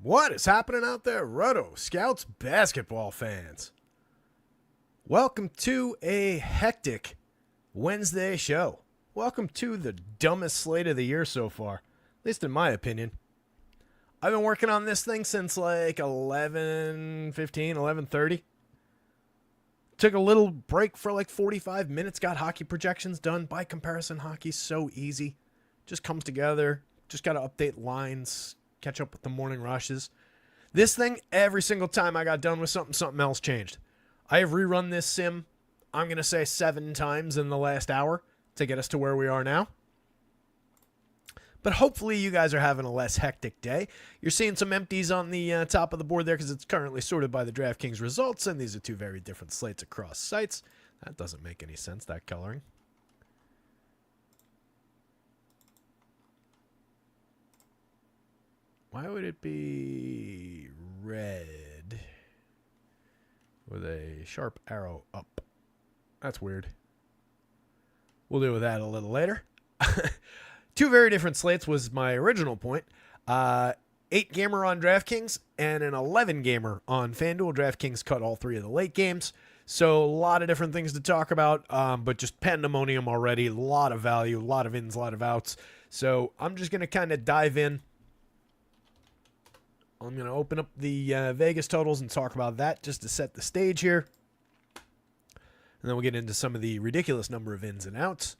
What is happening out there, Roto Scouts basketball fans? Welcome to a hectic Wednesday show. Welcome to the dumbest slate of the year so far, at least in my opinion. I've been working on this thing since like 11:30. Took a little break for like 45 minutes, got hockey projections done. By comparison, hockey's so easy. Just comes together, just got to update lines, catch up with the morning rushes. This thing, every single time I got done with something else changed. I have rerun this sim, I'm going to say 7 times in the last hour to get us to where we are now. But hopefully you guys are having a less hectic day. You're seeing some empties on the top of the board there because it's currently sorted by the DraftKings results, and these are two very different slates across sites. That doesn't make any sense, that coloring. Why would it be red with a sharp arrow up? That's weird. We'll deal with that a little later. Two very different slates was my original point. 8-gamer on DraftKings and an 11-gamer on FanDuel. DraftKings cut all 3 of the late games. So a lot of different things to talk about, but just pandemonium already. A lot of value, a lot of ins, a lot of outs. So I'm just going to kind of dive in. I'm going to open up the Vegas totals and talk about that just to set the stage here. And then we'll get into some of the ridiculous number of ins and outs.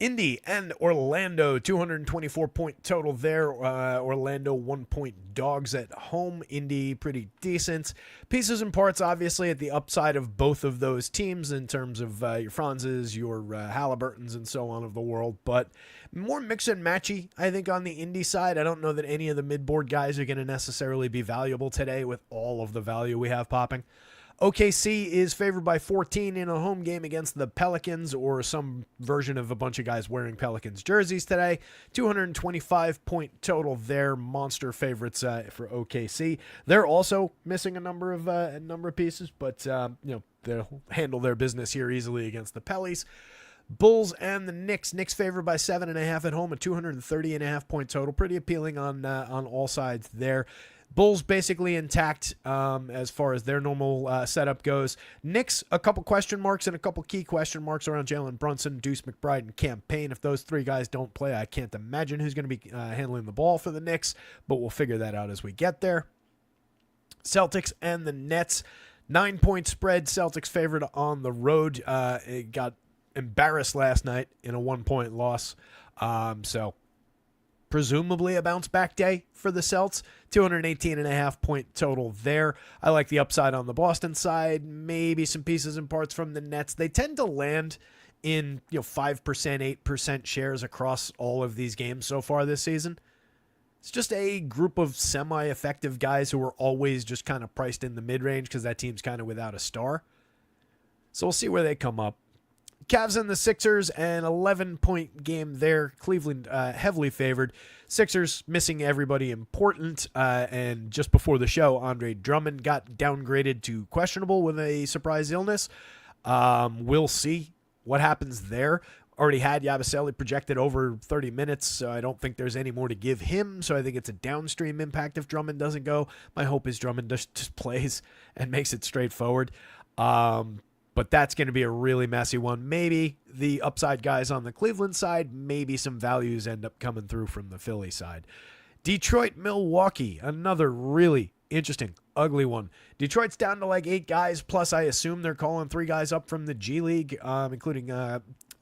Indy and Orlando, 224-point total there. Orlando 1-point dogs at home. Indy pretty decent. Pieces and parts, obviously, at the upside of both of those teams in terms of your Franzes, your Halliburtons, and so on of the world. But more mix and matchy, I think, on the Indy side. I don't know that any of the mid-board guys are going to necessarily be valuable today with all of the value we have popping. OKC is favored by 14 in a home game against the Pelicans, or some version of a bunch of guys wearing Pelicans jerseys today. 225-point total there. Monster favorites for OKC. They're also missing a number of pieces, but they'll handle their business here easily against the Pellies. Bulls and the Knicks. Knicks favored by 7.5 at home, a 230.5-point total. Pretty appealing on all sides there. Bulls basically intact as far as their normal setup goes. Knicks, a couple question marks and a couple key question marks around Jalen Brunson, Deuce McBride, and Cam Payne. If those 3 guys don't play, I can't imagine who's going to be handling the ball for the Knicks, but we'll figure that out as we get there. Celtics and the Nets, 9-point spread. Celtics favored on the road. It got embarrassed last night in a 1-point loss. So presumably a bounce back day for the Celts. 218.5-point total there. I like the upside on the Boston side. Maybe some pieces and parts from the Nets. They tend to land in 5%, 8% shares across all of these games so far this season. It's just a group of semi-effective guys who are always just kind of priced in the mid-range because that team's kind of without a star. So we'll see where they come up. Cavs and the Sixers, an 11-point game there. Cleveland heavily favored. Sixers missing everybody important. And just before the show, Andre Drummond got downgraded to questionable with a surprise illness. We'll see what happens there. Already had Yabusele projected over 30 minutes, so I don't think there's any more to give him. So I think it's a downstream impact if Drummond doesn't go. My hope is Drummond just plays and makes it straightforward. But that's going to be a really messy one. Maybe the upside guys on the Cleveland side, maybe some values end up coming through from the Philly side. Detroit, Milwaukee, another really interesting, ugly one. Detroit's down to like 8 guys, plus I assume they're calling 3 guys up from the G League, including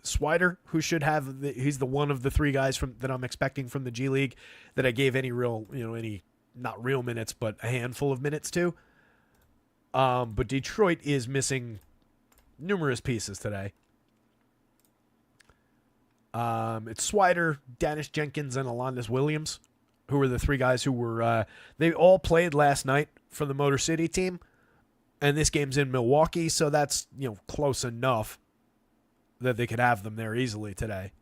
Swider, who should have, he's the one of the 3 guys that I'm expecting from the G League that I gave any real, any not real minutes, but a handful of minutes to. But Detroit is missing numerous pieces today. It's Swider, Danish Jenkins, and Alondas Williams, who were the 3 guys who were, they all played last night for the Motor City team, and this game's in Milwaukee, so that's, close enough that they could have them there easily today.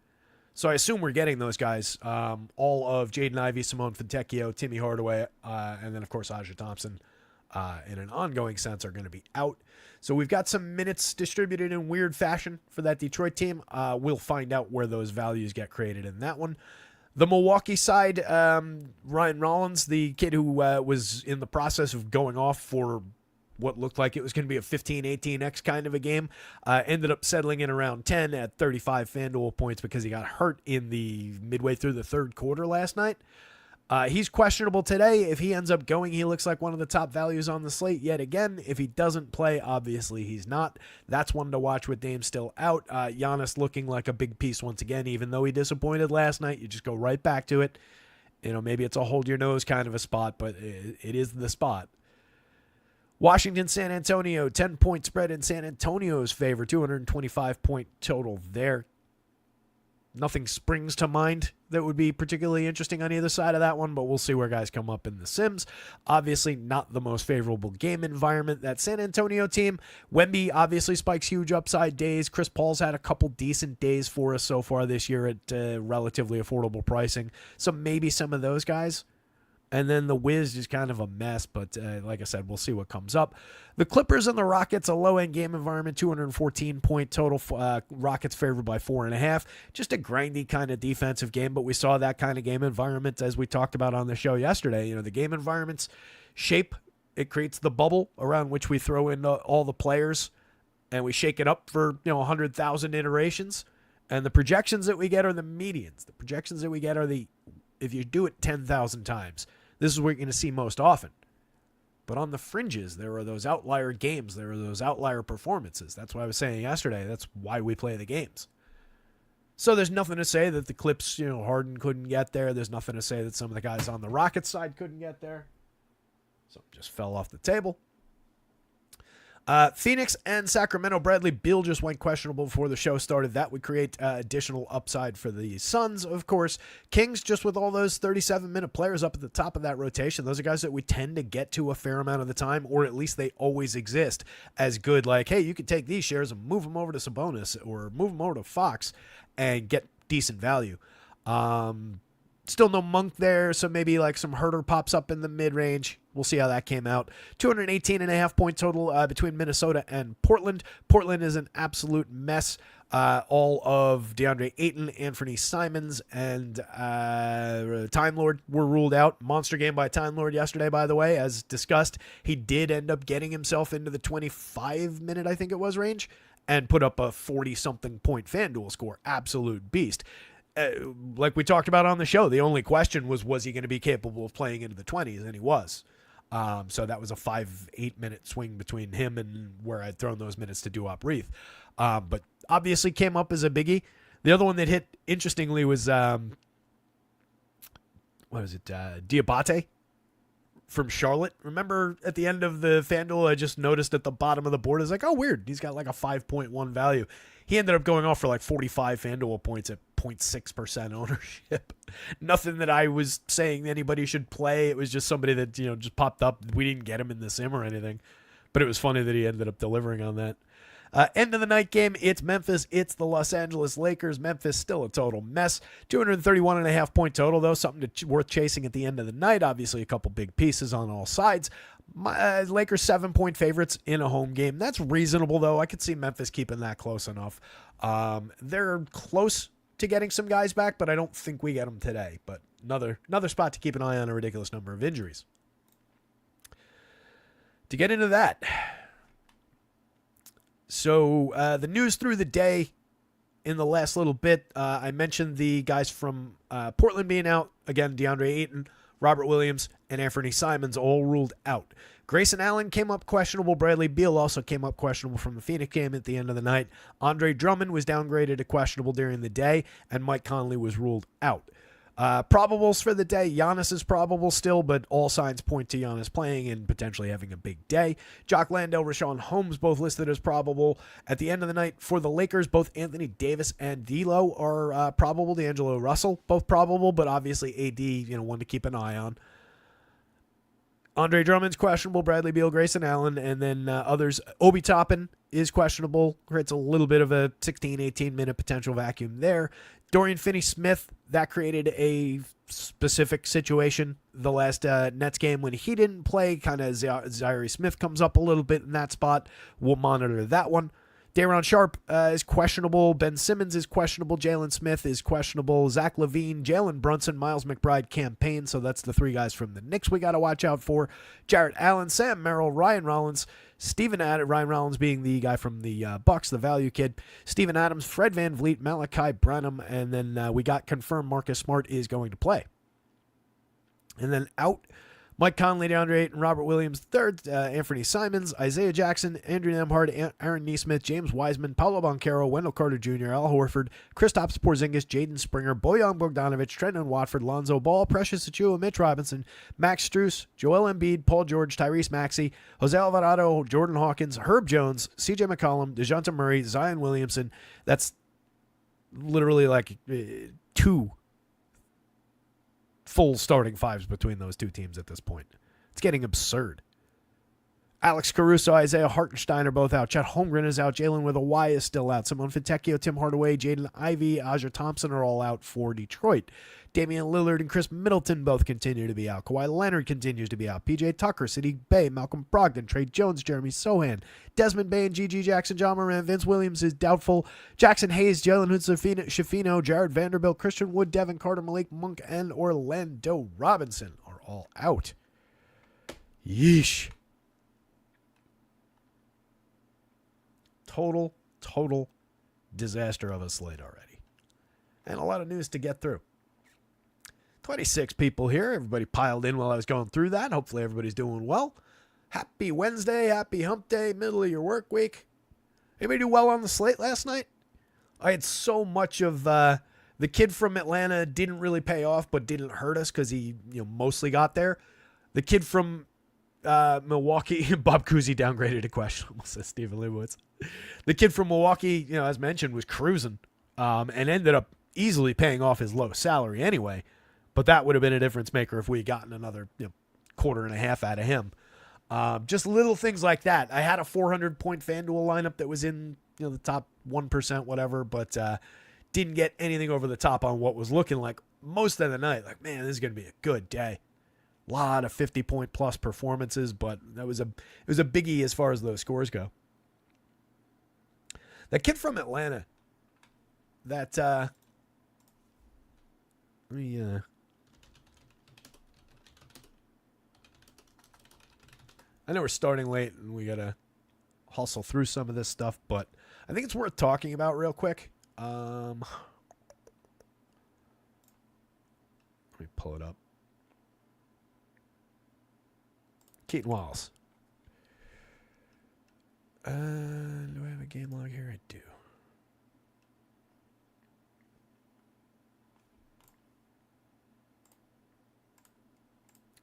So I assume we're getting those guys, all of Jaden Ivey, Simone Fontecchio, Timmy Hardaway, and then, of course, Aja Thompson, in an ongoing sense, are going to be out. So we've got some minutes distributed in weird fashion for that Detroit team. We'll find out where those values get created in that one. The Milwaukee side, Ryan Rollins, the kid who was in the process of going off for what looked like it was going to be a 15-18x kind of a game, ended up settling in around 10 at 35 FanDuel points because he got hurt in the midway through the third quarter last night. He's questionable today. If he ends up going, he looks like one of the top values on the slate yet again. If he doesn't play, obviously he's not. That's one to watch with Dame still out. Giannis looking like a big piece once again, even though he disappointed last night. You just go right back to it. Maybe it's a hold your nose kind of a spot, but it is the spot. Washington, San Antonio, 10-point spread in San Antonio's favor, 225-point total there. Nothing springs to mind that would be particularly interesting on either side of that one, but we'll see where guys come up in the Sims. Obviously, not the most favorable game environment. That San Antonio team, Wemby obviously spikes huge upside days. Chris Paul's had a couple decent days for us so far this year at relatively affordable pricing. So maybe some of those guys. And then the Wiz is kind of a mess, but like I said, we'll see what comes up. The Clippers and the Rockets, a low-end game environment, 214-point total. Rockets favored by 4.5. Just a grindy kind of defensive game, but we saw that kind of game environment as we talked about on the show yesterday. The game environment's shape, it creates the bubble around which we throw in all the players, and we shake it up for 100,000 iterations. And the projections that we get are the medians. The projections that we get are if you do it 10,000 times, this is what you're going to see most often. But on the fringes, there are those outlier games. There are those outlier performances. That's what I was saying yesterday. That's why we play the games. So there's nothing to say that the Clips, Harden couldn't get there. There's nothing to say that some of the guys on the Rockets side couldn't get there. So just fell off the table. Phoenix and Sacramento. Bradley Beal just went questionable before the show started. That would create additional upside for the Suns, of course. Kings, just with all those 37-minute players up at the top of that rotation, those are guys that we tend to get to a fair amount of the time, or at least they always exist as good. Like, hey, you could take these shares and move them over to Sabonis or move them over to Fox and get decent value. Still no Monk there, so maybe like some Herter pops up in the mid-range. We'll see how that came out. 218.5-point total between Minnesota and Portland. Portland is an absolute mess. All of DeAndre Ayton, Anthony Simons, and Time Lord were ruled out. Monster game by Time Lord yesterday, by the way. As discussed, he did end up getting himself into the 25-minute, I think it was, range, and put up a 40-something point FanDuel score. Absolute beast. Like we talked about on the show, the only question was he going to be capable of playing into the 20s? And he was. So that was a 5-8 minute swing between him and where I'd thrown those minutes to Duop Reith. But obviously came up as a biggie. The other one that hit interestingly was, Diabate from Charlotte. Remember at the end of the FanDuel, I just noticed at the bottom of the board, is like, oh, weird. He's got like a 5.1 value. He ended up going off for like 45 FanDuel points at 0.6% ownership. Nothing that I was saying anybody should play. It was just somebody that, just popped up. We didn't get him in the sim or anything. But it was funny that he ended up delivering on that. End of the night game, it's Memphis. It's the Los Angeles Lakers. Memphis still a total mess. 231.5-point total, though. Something worth chasing at the end of the night. Obviously, a couple big pieces on all sides. Lakers 7-point favorites in a home game. That's reasonable, though. I could see Memphis keeping that close enough. They're close to getting some guys back, but I don't think we get them today. But another spot to keep an eye on, a ridiculous number of injuries. To get into that, so the news through the day in the last little bit, I mentioned the guys from Portland being out. Again, DeAndre Ayton, Robert Williams, and Anthony Simons all ruled out. Grayson Allen came up questionable. Bradley Beal also came up questionable from the Phoenix game at the end of the night. Andre Drummond was downgraded to questionable during the day, and Mike Conley was ruled out. Probables for the day, Giannis is probable still, but all signs point to Giannis playing and potentially having a big day. Jock Landale, Rashawn Holmes both listed as probable. At the end of the night for the Lakers, both Anthony Davis and D'Lo are probable. D'Angelo Russell, both probable, but obviously AD, one to keep an eye on. Andre Drummond's questionable, Bradley Beal, Grayson Allen, and then others. Obi Toppin is questionable. Creates a little bit of a 16, 18-minute potential vacuum there. Dorian Finney-Smith, that created a specific situation the last Nets game when he didn't play. Kind of Zaire Smith comes up a little bit in that spot. We'll monitor that one. Daron Sharp is questionable. Ben Simmons is questionable. Jalen Smith is questionable. Zach LaVine, Jalen Brunson, Miles McBride campaign. So that's the 3 guys from the Knicks we got to watch out for. Jarrett Allen, Sam Merrill, Ryan Rollins, Steven Adams, Ryan Rollins being the guy from the Bucks, the value kid. Steven Adams, Fred VanVleet, Malachi Branham, and then we got confirmed Marcus Smart is going to play. And then out, Mike Conley, DeAndre Ayton, Robert Williams III, Anthony Simons, Isaiah Jackson, Andrew Nemhard, Aaron Nesmith, James Wiseman, Paulo Banchero, Wendell Carter Jr., Al Horford, Kristaps Porzingis, Jaden Springer, Bojan Bogdanovic, Trenton Watford, Lonzo Ball, Precious Achiuwa, Mitch Robinson, Max Strus, Joel Embiid, Paul George, Tyrese Maxey, Jose Alvarado, Jordan Hawkins, Herb Jones, CJ McCollum, DeJounte Murray, Zion Williamson. That's literally like 2 full starting 5s between those 2 teams at this point. It's getting absurd. Alex Caruso, Isaiah Hartenstein are both out. Chet Holmgren is out. Jalen with a Y is still out. Simone Fontecchio, Tim Hardaway, Jaden Ivey, Aja Thompson are all out for Detroit. Damian Lillard and Chris Middleton both continue to be out. Kawhi Leonard continues to be out. PJ Tucker, Sadiq Bey, Malcolm Brogdon, Trey Jones, Jeremy Sohan, Desmond Bane, G.G. Jackson, John Moran, Vince Williams is doubtful. Jackson Hayes, Jalen Hood-Schifino, Jared Vanderbilt, Christian Wood, Devin Carter, Malik Monk, and Orlando Robinson are all out. Yeesh. Total disaster of a slate already. And a lot of news to get through. 26 people here. Everybody piled in while I was going through that. Hopefully everybody's doing well. Happy Wednesday. Happy hump day. Middle of your work week. Anybody do well on the slate last night? I had so much of the kid from Atlanta didn't really pay off, but didn't hurt us because he mostly got there. The kid from Milwaukee, Bob Cousy downgraded to questionable, says Stephen Leibowitz. The kid from Milwaukee, as mentioned, was cruising and ended up easily paying off his low salary anyway. But that would have been a difference maker if we had gotten another quarter and a half out of him. Just little things like that. I had a 400-point FanDuel lineup that was in the top 1%, whatever, but didn't get anything over the top on what was looking like most of the night. Like, man, this is going to be a good day. A lot of 50-point plus performances, but it was a biggie as far as those scores go. That kid from Atlanta, I know we're starting late and we got to hustle through some of this stuff, but I think it's worth talking about real quick. Let me pull it up. Keaton Wallace. Do I have a game log here? I do.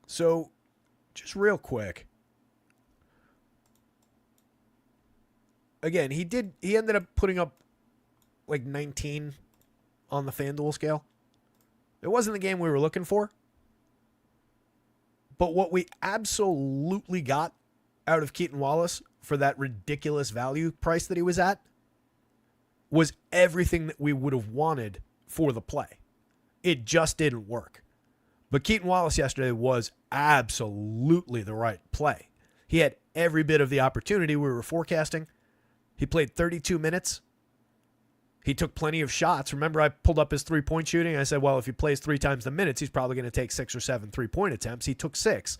So, just real quick. Again, he ended up putting up like 19 on the FanDuel scale. It wasn't the game we were looking for. But what we absolutely got out of Keaton Wallace for that ridiculous value price that he was at was everything that we would have wanted for the play. It just didn't work. But Keaton Wallace yesterday was absolutely the right play. He had every bit of the opportunity we were forecasting. He played 32 minutes. He took plenty of shots. Remember, I pulled up his three-point shooting. I said, well, if he plays 3 times the minutes, he's probably going to take 6 or 7 three-point attempts. He took 6.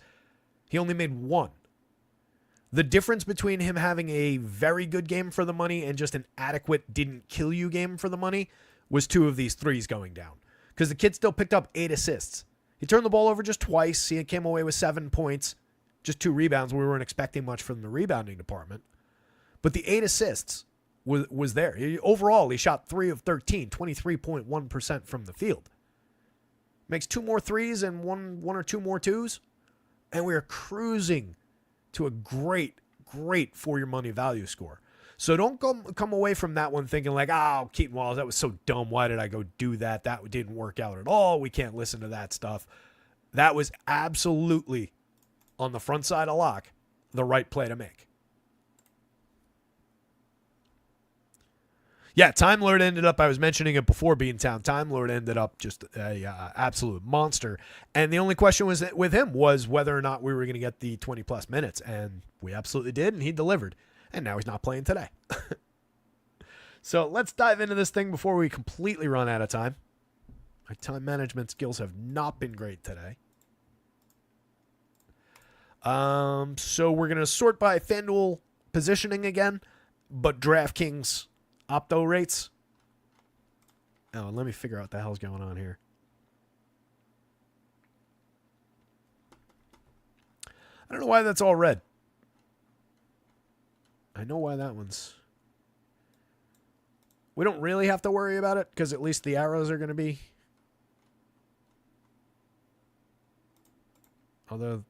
He only made 1. The difference between him having a very good game for the money and just an adequate didn't-kill-you game for the money was 2 of these threes going down. Because the kid still picked up 8 assists. He turned the ball over just twice. He came away with 7 points, just 2 rebounds. We weren't expecting much from the rebounding department. But the 8 assists was there. Overall, he shot 3 of 13, 23.1% from the field. Makes 2 more threes and one or 2 more twos. And we are cruising to a great for your money value score. So don't come away from that one thinking like, oh, Keaton Wallace, that was so dumb. Why did I go do that? That didn't work out at all. We can't listen to that stuff. That was absolutely, on the front side of lock, the right play to make. Yeah, Time Lord ended up, I was mentioning it before Beantown, Time Lord ended up just a absolute monster. And the only question was with him was whether or not we were going to get the 20-plus minutes. And we absolutely did, and he delivered. And now he's not playing today. So let's dive into this thing before we completely run out of time. My time management skills have not been great today. So we're going to sort by FanDuel positioning again, but DraftKings opto rates. Oh, and let me figure out what the hell's going on here. I don't know why that's all red. I know why that one's... We don't really have to worry about it because at least the arrows are going to be... Although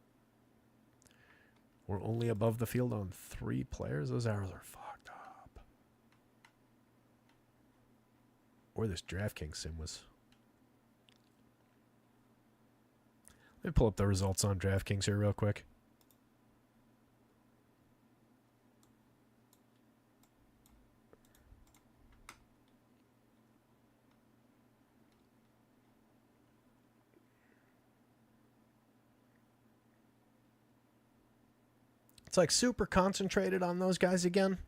we're only above the field on 3 players. Those arrows are fucked up. Or this DraftKings sim was... Let me pull up the results on DraftKings here real quick. It's like super concentrated on those guys again.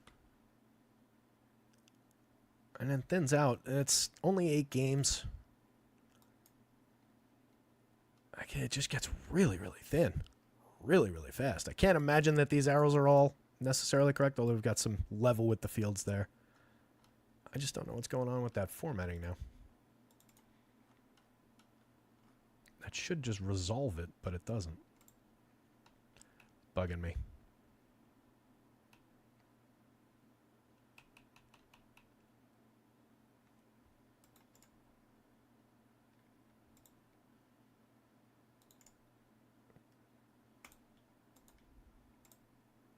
And then thins out. It's only 8 games. It just gets really, really thin. Really, really fast. I can't imagine that these arrows are all necessarily correct, although we've got some level with the fields there. I just don't know what's going on with that formatting now. That should just resolve it, but it doesn't. Bugging me.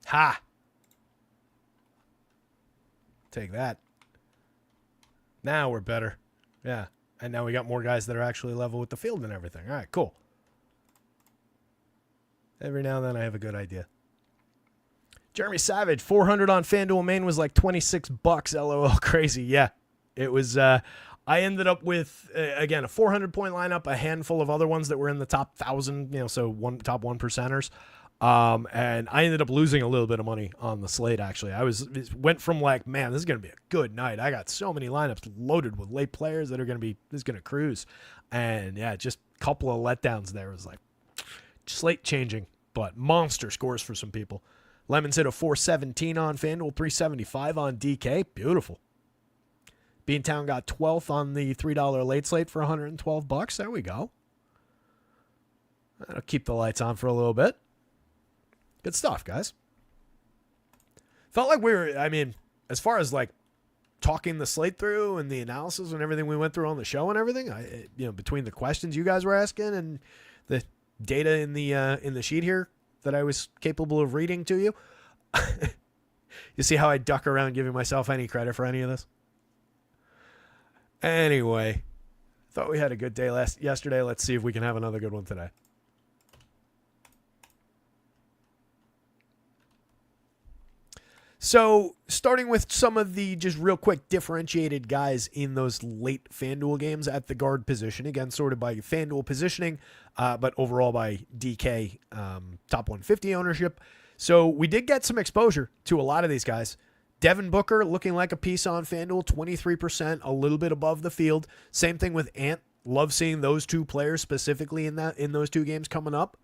Ha! Take that. Now we're better. Yeah. And now we got more guys that are actually level with the field and everything. All right, cool. Every now and then I have a good idea. Jeremy Savage, 400 on FanDuel main was like $26. LOL, crazy. Yeah. It was, I ended up with, again, a 400-point lineup, a handful of other ones that were in the top 1,000, so top 1%ers. And I ended up losing a little bit of money on the slate, actually. Went from like, man, this is going to be a good night. I got so many lineups loaded with late players that are going to be, this is going to cruise. And yeah, just a couple of letdowns there. It was like slate changing, but monster scores for some people. Lemons hit a 417 on FanDuel, 375 on DK. Beautiful. Beantown got 12th on the $3 late slate for $112. There we go. That'll keep the lights on for a little bit. Good stuff, guys. Felt like we were, I mean, as far as like talking the slate through and the analysis and everything we went through on the show and everything, between the questions you guys were asking and the data in the sheet here that I was capable of reading to you, you see how I duck around giving myself any credit for any of this? Anyway, thought we had a good day yesterday. Let's see if we can have another good one today. So, starting with some of the just real quick differentiated guys in those late FanDuel games at the guard position. Again, sorted by FanDuel positioning, but overall by DK top 150 ownership. So, we did get some exposure to a lot of these guys. Devin Booker looking like a piece on FanDuel, 23%, a little bit above the field. Same thing with Ant. Love seeing those two players specifically in those two games coming up.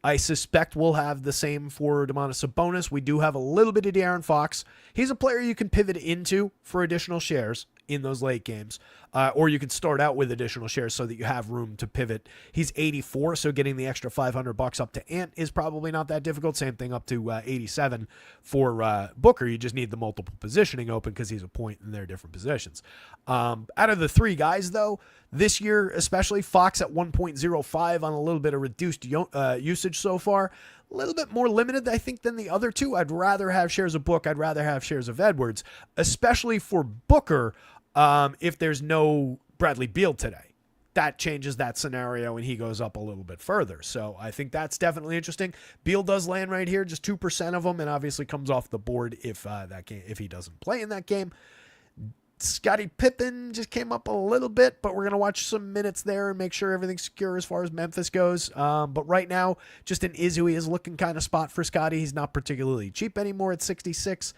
I suspect we'll have the same for Domantas Sabonis. We do have a little bit of De'Aaron Fox. He's a player you can pivot into for additional shares in those late games. Or you could start out with additional shares so that you have room to pivot. He's 84, so getting the extra $500 up to Ant is probably not that difficult. Same thing up to 87 for Booker. You just need the multiple positioning open because he's a point in their different positions. Out of the 3 guys, though, this year, especially Fox at 1.05 on a little bit of reduced usage so far. A little bit more limited, I think, than the other two. I'd rather have shares of Book. I'd rather have shares of Edwards, especially for Booker if there's no Bradley Beal today. That changes that scenario, and he goes up a little bit further. So I think that's definitely interesting. Beal does land right here, just 2% of them, and obviously comes off the board if he doesn't play in that game. Scottie Pippen just came up a little bit, but we're going to watch some minutes there and make sure everything's secure as far as Memphis goes. But right now, just an is who he is looking kind of spot for Scottie. He's not particularly cheap anymore at 66.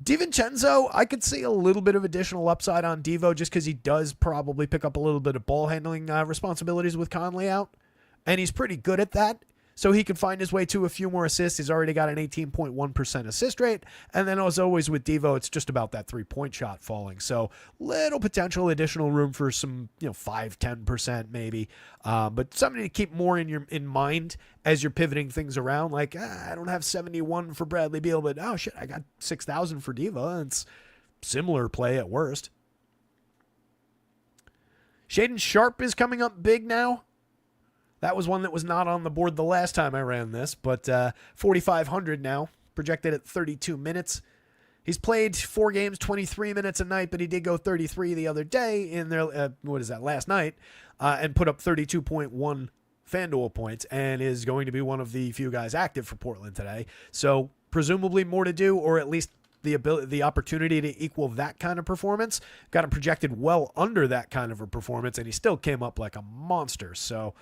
DiVincenzo, I could see a little bit of additional upside on Devo just because he does probably pick up a little bit of ball handling responsibilities with Conley out, and he's pretty good at that. So he could find his way to a few more assists. He's already got an 18.1% assist rate. And then as always with Devo, it's just about that three-point shot falling. So little potential additional room for some, 5-10% maybe. But something to keep more in mind as you're pivoting things around. Like, I don't have 71 for Bradley Beal, but oh shit, I got 6,000 for Devo. It's similar play at worst. Shaedon Sharpe is coming up big now. That was one that was not on the board the last time I ran this, but 4,500 now, projected at 32 minutes. He's played 4 games, 23 minutes a night, but he did go 33 the other day in their, last night, and put up 32.1 FanDuel points, and is going to be one of the few guys active for Portland today. So presumably more to do, or at least the opportunity to equal that kind of performance. Got him projected well under that kind of a performance, and he still came up like a monster. So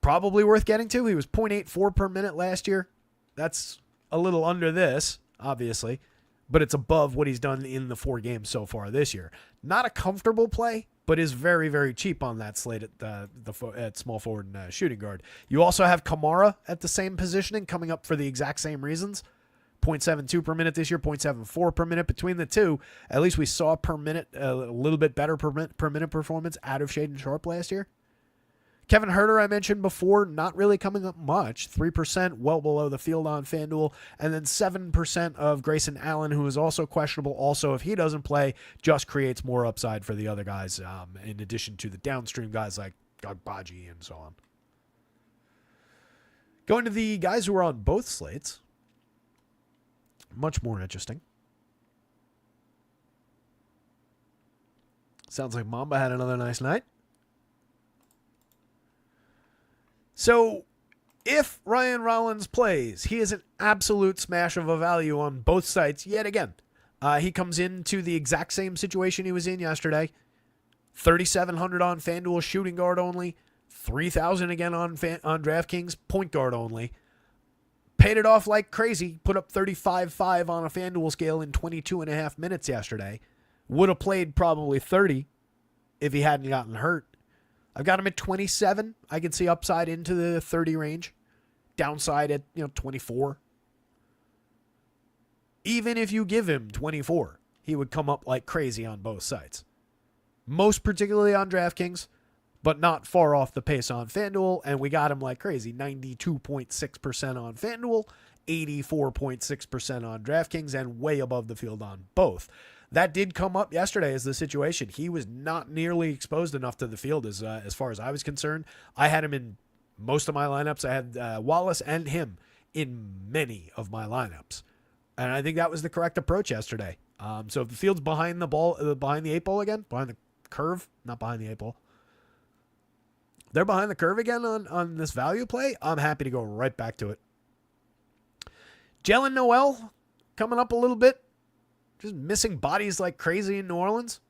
probably worth getting to. He was 0.84 per minute last year. That's a little under this, obviously, but it's above what he's done in the 4 games so far this year. Not a comfortable play, but is very, very cheap on that slate at small forward and shooting guard. You also have Kamara at the same positioning, coming up for the exact same reasons. 0.72 per minute this year, 0.74 per minute. Between the two, at least we saw per minute a little bit better per minute performance out of Shaedon Sharpe last year. Kevin Huerter, I mentioned before, not really coming up much. 3%, well below the field on FanDuel. And then 7% of Grayson Allen, who is also questionable. Also, if he doesn't play, just creates more upside for the other guys, in addition to the downstream guys like Agbaji and so on. Going to the guys who are on both slates. Much more interesting. Sounds like Mamba had another nice night. So, if Ryan Rollins plays, he is an absolute smash of a value on both sites yet again. He comes into the exact same situation he was in yesterday. 3,700 on FanDuel, shooting guard only. 3,000 again on DraftKings, point guard only. Paid it off like crazy. Put up 35.5 on a FanDuel scale in 22 and a half minutes yesterday. Would have played probably 30 if he hadn't gotten hurt. I've got him at 27. I can see upside into the 30 range. Downside at 24. Even if you give him 24, he would come up like crazy on both sites. Most particularly on DraftKings, but not far off the pace on FanDuel, and we got him like crazy. 92.6% on FanDuel, 84.6% on DraftKings, and way above the field on both. That did come up yesterday as the situation. He was not nearly exposed enough to the field as far as I was concerned. I had him in most of my lineups. I had Wallace and him in many of my lineups. And I think that was the correct approach yesterday. So if the field's behind the ball, behind the 8 ball again, behind the curve, not behind the 8 ball. They're behind the curve again on this value play. I'm happy to go right back to it. Jalen Noel coming up a little bit. Just missing bodies like crazy in New Orleans.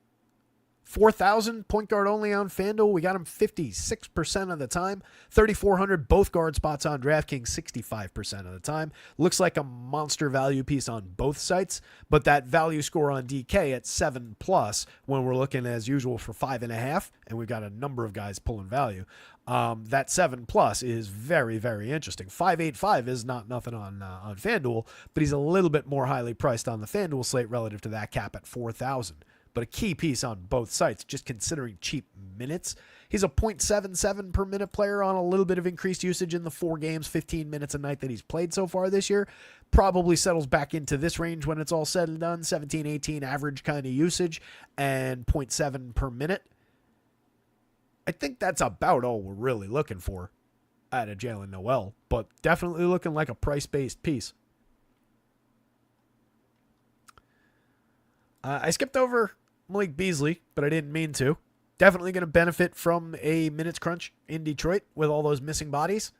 4,000 point guard only on FanDuel. We got him 56% of the time. 3,400 both guard spots on DraftKings 65% of the time. Looks like a monster value piece on both sites, but that value score on DK at 7+ when we're looking as usual for 5.5, and we've got a number of guys pulling value. That 7+ is very, very interesting. 5.85 is not nothing on FanDuel, but he's a little bit more highly priced on the FanDuel slate relative to that cap at 4,000. But a key piece on both sites, just considering cheap minutes. He's a 0.77 per minute player on a little bit of increased usage in the 4 games, 15 minutes a night that he's played so far this year. Probably settles back into this range when it's all said and done, 17, 18 average kind of usage and 0.7 per minute. I think that's about all we're really looking for out of Jalen Noel, but definitely looking like a price-based piece. I skipped over Malik Beasley, but I didn't mean to. Definitely going to benefit from a minutes crunch in Detroit with all those missing bodies.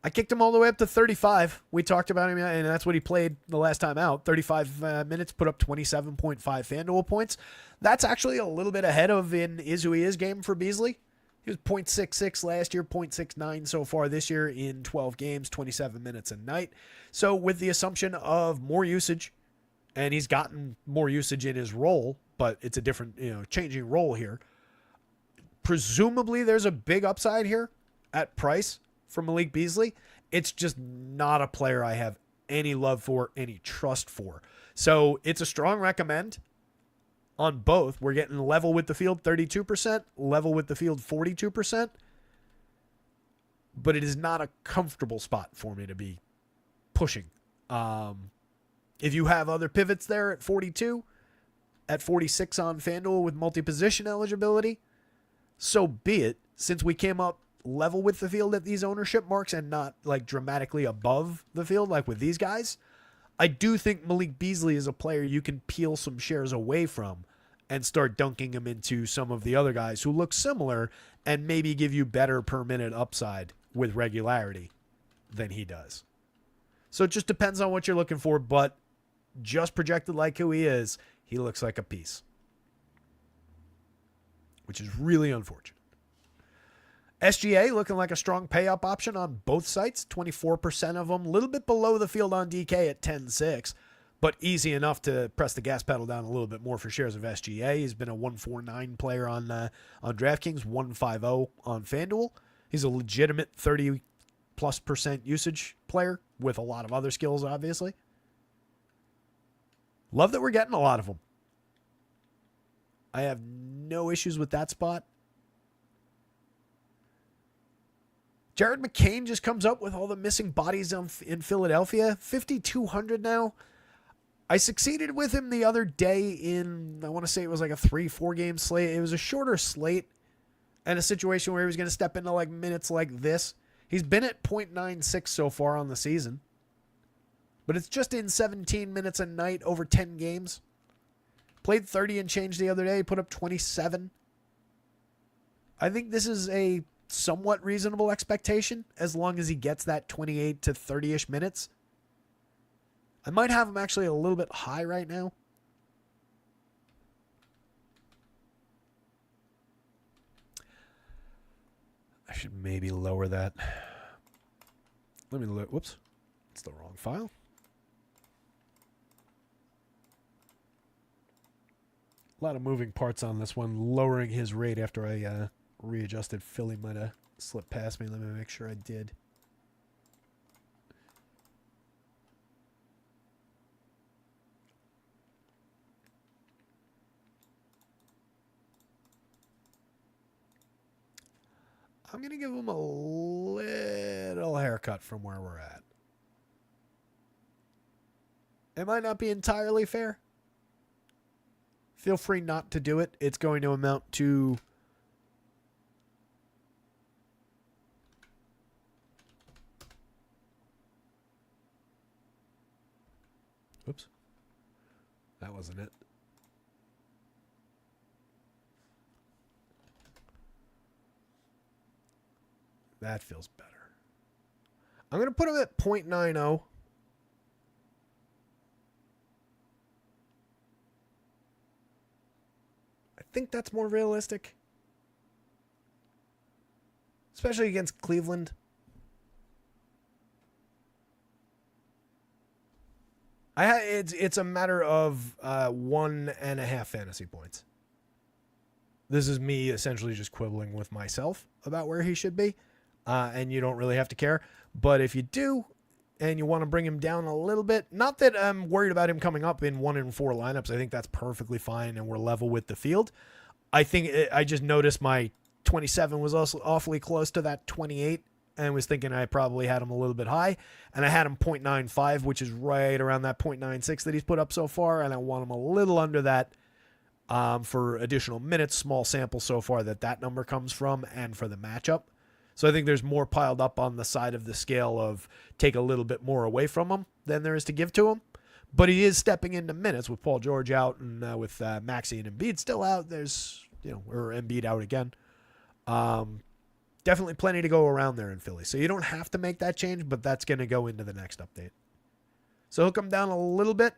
I kicked him all the way up to 35. We talked about him, and that's what he played the last time out. 35 minutes, put up 27.5 FanDuel points. That's actually a little bit ahead of an is who he is game for Beasley. He was 0.66 last year, 0.69 so far this year in 12 games, 27 minutes a night. So with the assumption of more usage, and he's gotten more usage in his role, but it's a different, changing role here. Presumably there's a big upside here at price for Malik Beasley. It's just not a player I have any love for, any trust for. So it's a strong recommend on both. We're getting level with the field 32%, level with the field 42%. But it is not a comfortable spot for me to be pushing. If you have other pivots there at 42, at 46 on FanDuel with multi-position eligibility, so be it. Since we came up level with the field at these ownership marks and not like dramatically above the field like with these guys, I do think Malik Beasley is a player you can peel some shares away from and start dunking him into some of the other guys who look similar and maybe give you better per minute upside with regularity than he does. So it just depends on what you're looking for, but just projected like who he is, he looks like a piece, which is really unfortunate. SGA looking like a strong pay-up option on both sites, 24% of them, a little bit below the field on DK at 10.6, but easy enough to press the gas pedal down a little bit more for shares of SGA. He's been a 149 player on DraftKings, 150 on FanDuel. He's a legitimate 30+% usage player with a lot of other skills, obviously. Love that we're getting a lot of them. I have no issues with that spot. Jared McCain just comes up with all the missing bodies in Philadelphia. 5,200 now. I succeeded with him the other day in, I want to say it was like a 3-4 game slate. It was a shorter slate and a situation where he was going to step into like minutes like this. He's been at 0.96 so far on the season. But it's just in 17 minutes a night over 10 games. Played 30 and change the other day. Put up 27. I think this is a somewhat reasonable expectation as long as he gets that 28 to 30-ish minutes. I might have him actually a little bit high right now. I should maybe lower that. Let me look. Whoops. It's the wrong file. A lot of moving parts on this one. Lowering his rate after I readjusted Philly might have slipped past me. Let me make sure I did. I'm going to give him a little haircut from where we're at. It might not be entirely fair. Feel free not to do it. It's going to amount to Oops. That wasn't it. That feels better. I'm going to put him at 0.90. I think that's more realistic. Especially against Cleveland. It's a matter of 1.5 fantasy points. This is me essentially just quibbling with myself about where he should be. And you don't really have to care. But if you do, and you want to bring him down a little bit, not that I'm worried about him coming up in 1 in 4 lineups. I think that's perfectly fine, and we're level with the field. I just noticed my 27 was also awfully close to that 28, and was thinking I probably had him a little bit high. And I had him 0.95, which is right around that 0.96 that he's put up so far, and I want him a little under that for additional minutes, small sample so far that number comes from, and for the matchup. So I think there's more piled up on the side of the scale of take a little bit more away from him than there is to give to him. But he is stepping into minutes with Paul George out and with Maxey and Embiid still out. There's, or Embiid out again. Definitely plenty to go around there in Philly. So you don't have to make that change, but that's going to go into the next update. So he'll come down a little bit,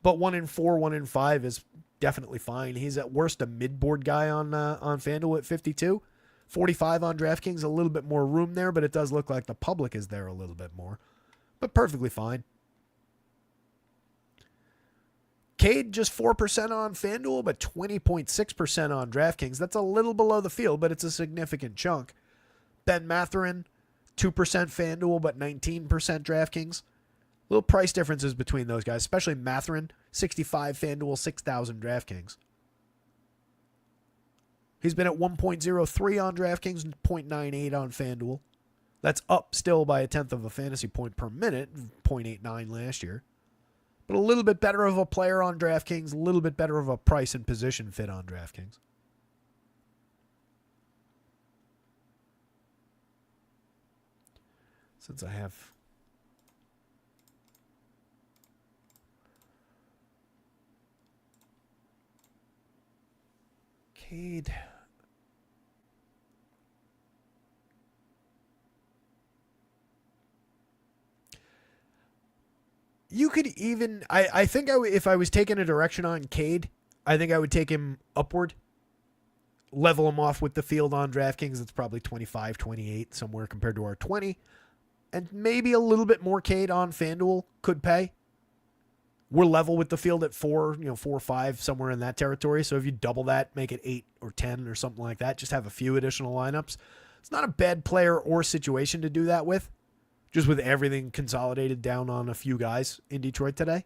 but 1 in 4, 1 in 5 is definitely fine. He's at worst a mid-board guy on FanDuel at 52. 45 on DraftKings, a little bit more room there, but it does look like the public is there a little bit more. But perfectly fine. Cade just 4% on FanDuel, but 20.6% on DraftKings. That's a little below the field, but it's a significant chunk. Ben Mathurin, 2% FanDuel, but 19% DraftKings. Little price differences between those guys, especially Mathurin, 65 FanDuel, 6,000 DraftKings. He's been at 1.03 on DraftKings and 0.98 on FanDuel. That's up still by a tenth of a fantasy point per minute, 0.89 last year. But a little bit better of a player on DraftKings, a little bit better of a price and position fit on DraftKings. Since I have Cade. You could even, I think if I was taking a direction on Cade, I think I would take him upward, level him off with the field on DraftKings. It's probably 25, 28 somewhere compared to our 20. And maybe a little bit more Cade on FanDuel could pay. We're level with the field at 4 or 5, somewhere in that territory. So if you double that, make it 8 or 10 or something like that, just have a few additional lineups. It's not a bad player or situation to do that with, just with everything consolidated down on a few guys in Detroit today.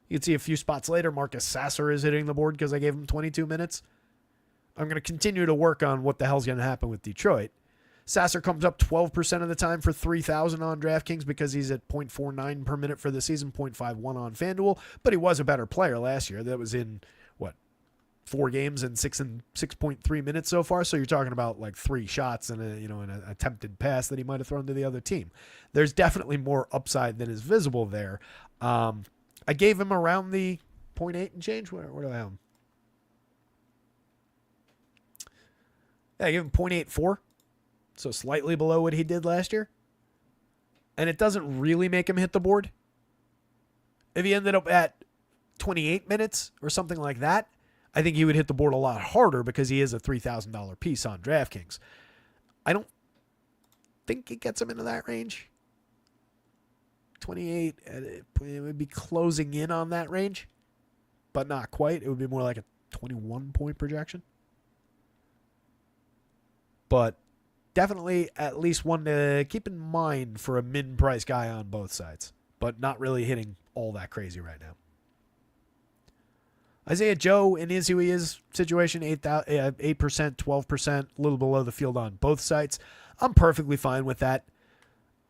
You can see a few spots later, Marcus Sasser is hitting the board because I gave him 22 minutes. I'm going to continue to work on what the hell's going to happen with Detroit. Sasser comes up 12% of the time for 3,000 on DraftKings because he's at 0.49 per minute for the season, 0.51 on FanDuel. But he was a better player last year. That was in, 4 games and 6.3 minutes so far. So you're talking about like 3 shots and an attempted pass that he might have thrown to the other team. There's definitely more upside than is visible there. I gave him around the 0.8 and change. Where do I have him? Yeah, I gave him 0.84. So slightly below what he did last year. And it doesn't really make him hit the board. If he ended up at 28 minutes or something like that, I think he would hit the board a lot harder because he is a $3,000 piece on DraftKings. I don't think it gets him into that range. 28, it would be closing in on that range, but not quite. It would be more like a 21-point projection. But definitely at least one to keep in mind for a mid-price guy on both sides, but not really hitting all that crazy right now. Isaiah Joe in Is Who He Is situation, 8%, 12%, a little below the field on both sides. I'm perfectly fine with that.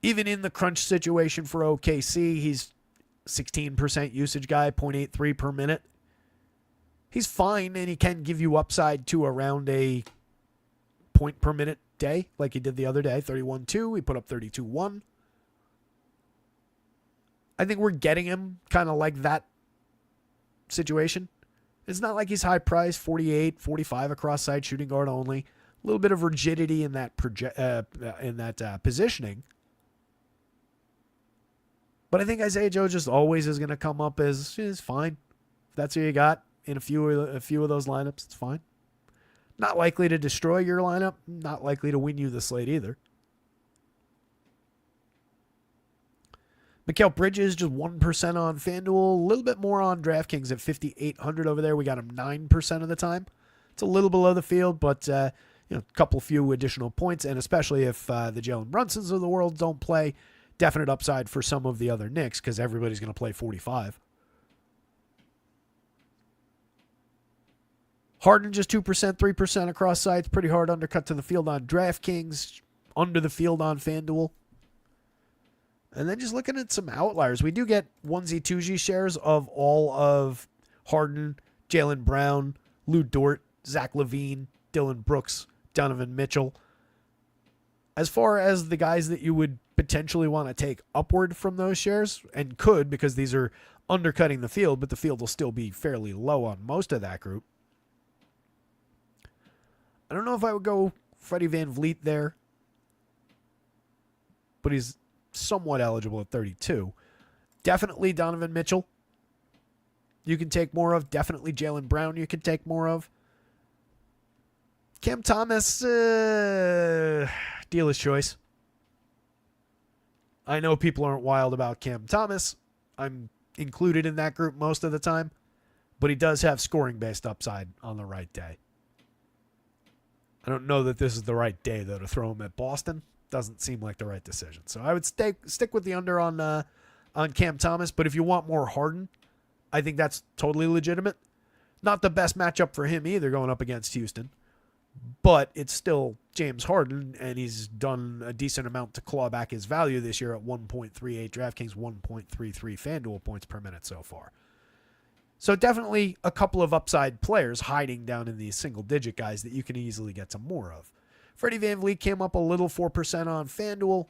Even in the crunch situation for OKC, he's 16% usage guy, 0.83 per minute. He's fine, and he can give you upside to around a point per minute day, like he did the other day, 31.2. He put up 32.1. I think we're getting him kind of like that situation. It's not like he's high priced, 48, 45 across side, shooting guard only. A little bit of rigidity in that positioning. But I think Isaiah Joe just always is going to come up as is fine. If that's who you got in a few of those lineups, it's fine. Not likely to destroy your lineup. Not likely to win you the slate either. Mikal Bridges just 1% on FanDuel, a little bit more on DraftKings at 5,800 over there. We got him 9% of the time. It's a little below the field, but a few additional points, and especially if the Jalen Brunsons of the world don't play, definite upside for some of the other Knicks because everybody's going to play 45. Harden just 2%, 3% across sides. Pretty hard undercut to the field on DraftKings, under the field on FanDuel. And then just looking at some outliers, we do get onesie-twosie shares of all of Harden, Jaylen Brown, Lou Dort, Zach LaVine, Dillon Brooks, Donovan Mitchell. As far as the guys that you would potentially want to take upward from those shares, and could because these are undercutting the field, but the field will still be fairly low on most of that group. I don't know if I would go Freddie VanVleet there, but he's somewhat eligible at 32. Definitely Donovan Mitchell. You can take more of. Definitely Jaylen Brown you can take more of. Cam Thomas, dealer's choice. I know people aren't wild about Cam Thomas. I'm included in that group most of the time, but he does have scoring-based upside on the right day. I don't know that this is the right day, though, to throw him at Boston. Doesn't seem like the right decision. So I would stick with the under on Cam Thomas, but if you want more Harden, I think that's totally legitimate. Not the best matchup for him either going up against Houston, but it's still James Harden, and he's done a decent amount to claw back his value this year at 1.38 DraftKings, 1.33 FanDuel points per minute so far. So definitely a couple of upside players hiding down in these single-digit guys that you can easily get some more of. Freddie VanVleet came up a little, 4% on FanDuel.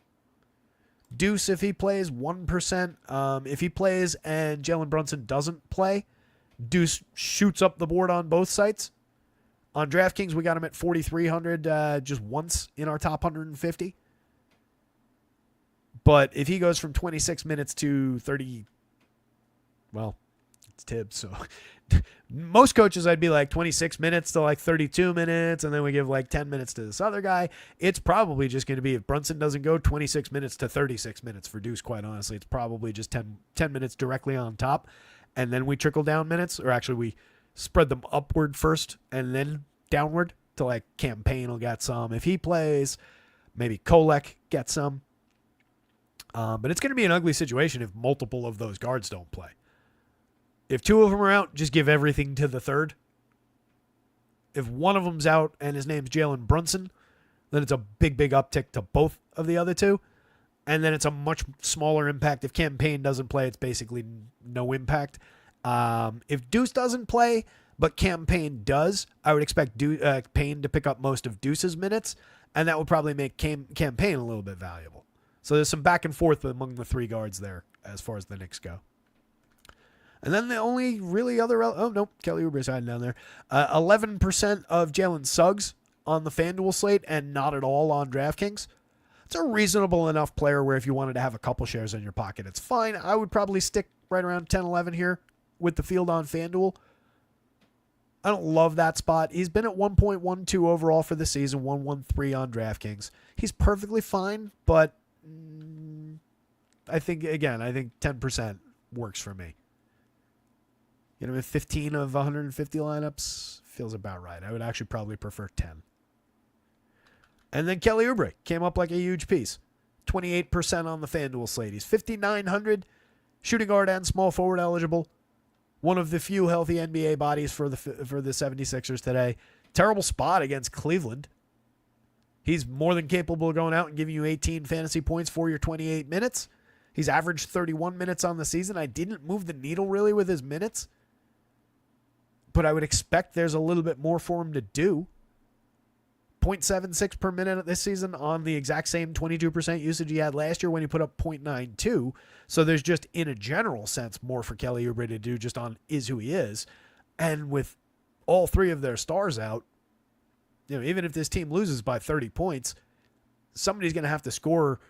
Deuce, if he plays, 1%. If he plays and Jalen Brunson doesn't play, Deuce shoots up the board on both sites. On DraftKings, we got him at 4,300 just once in our top 150. But if he goes from 26 minutes to 30, well, it's Tibbs, so most coaches I'd be like 26 minutes to like 32 minutes, and then we give like 10 minutes to this other guy. It's probably just going to be, if Brunson doesn't go, 26 minutes to 36 minutes for Deuce, quite honestly. It's probably just 10 minutes directly on top, and then we trickle down minutes, or actually we spread them upward first and then downward to like Campaign will get some. If he plays, maybe Kolek gets some. But it's going to be an ugly situation if multiple of those guards don't play. If two of them are out, just give everything to the third. If one of them's out and his name's Jalen Brunson, then it's a big, big uptick to both of the other two. And then it's a much smaller impact. If Campaign doesn't play, it's basically no impact. If Deuce doesn't play, but Campaign does, I would expect Payne to pick up most of Deuce's minutes, and that would probably make Campaign a little bit valuable. So there's some back and forth among the three guards there as far as the Knicks go. And then the only really other... Kelly Oubre's hiding down there. 11% of Jalen Suggs on the FanDuel slate and not at all on DraftKings. It's a reasonable enough player where if you wanted to have a couple shares in your pocket, it's fine. I would probably stick right around 10, 11 here with the field on FanDuel. I don't love that spot. He's been at 1.12 overall for the season, 1.13 on DraftKings. He's perfectly fine, but I think 10% works for me. Get him in 15 of 150 lineups. Feels about right. I would actually probably prefer 10. And then Kelly Oubre came up like a huge piece. 28% on the FanDuel slate. He's 5,900, shooting guard and small forward eligible. One of the few healthy NBA bodies for the 76ers today. Terrible spot against Cleveland. He's more than capable of going out and giving you 18 fantasy points for your 28 minutes. He's averaged 31 minutes on the season. I didn't move the needle really with his minutes, but I would expect there's a little bit more for him to do. 0.76 per minute this season on the exact same 22% usage he had last year when he put up 0.92. So there's just, in a general sense, more for Kelly Oubre to do just on is who he is. And with all three of their stars out, even if this team loses by 30 points, somebody's going to have to score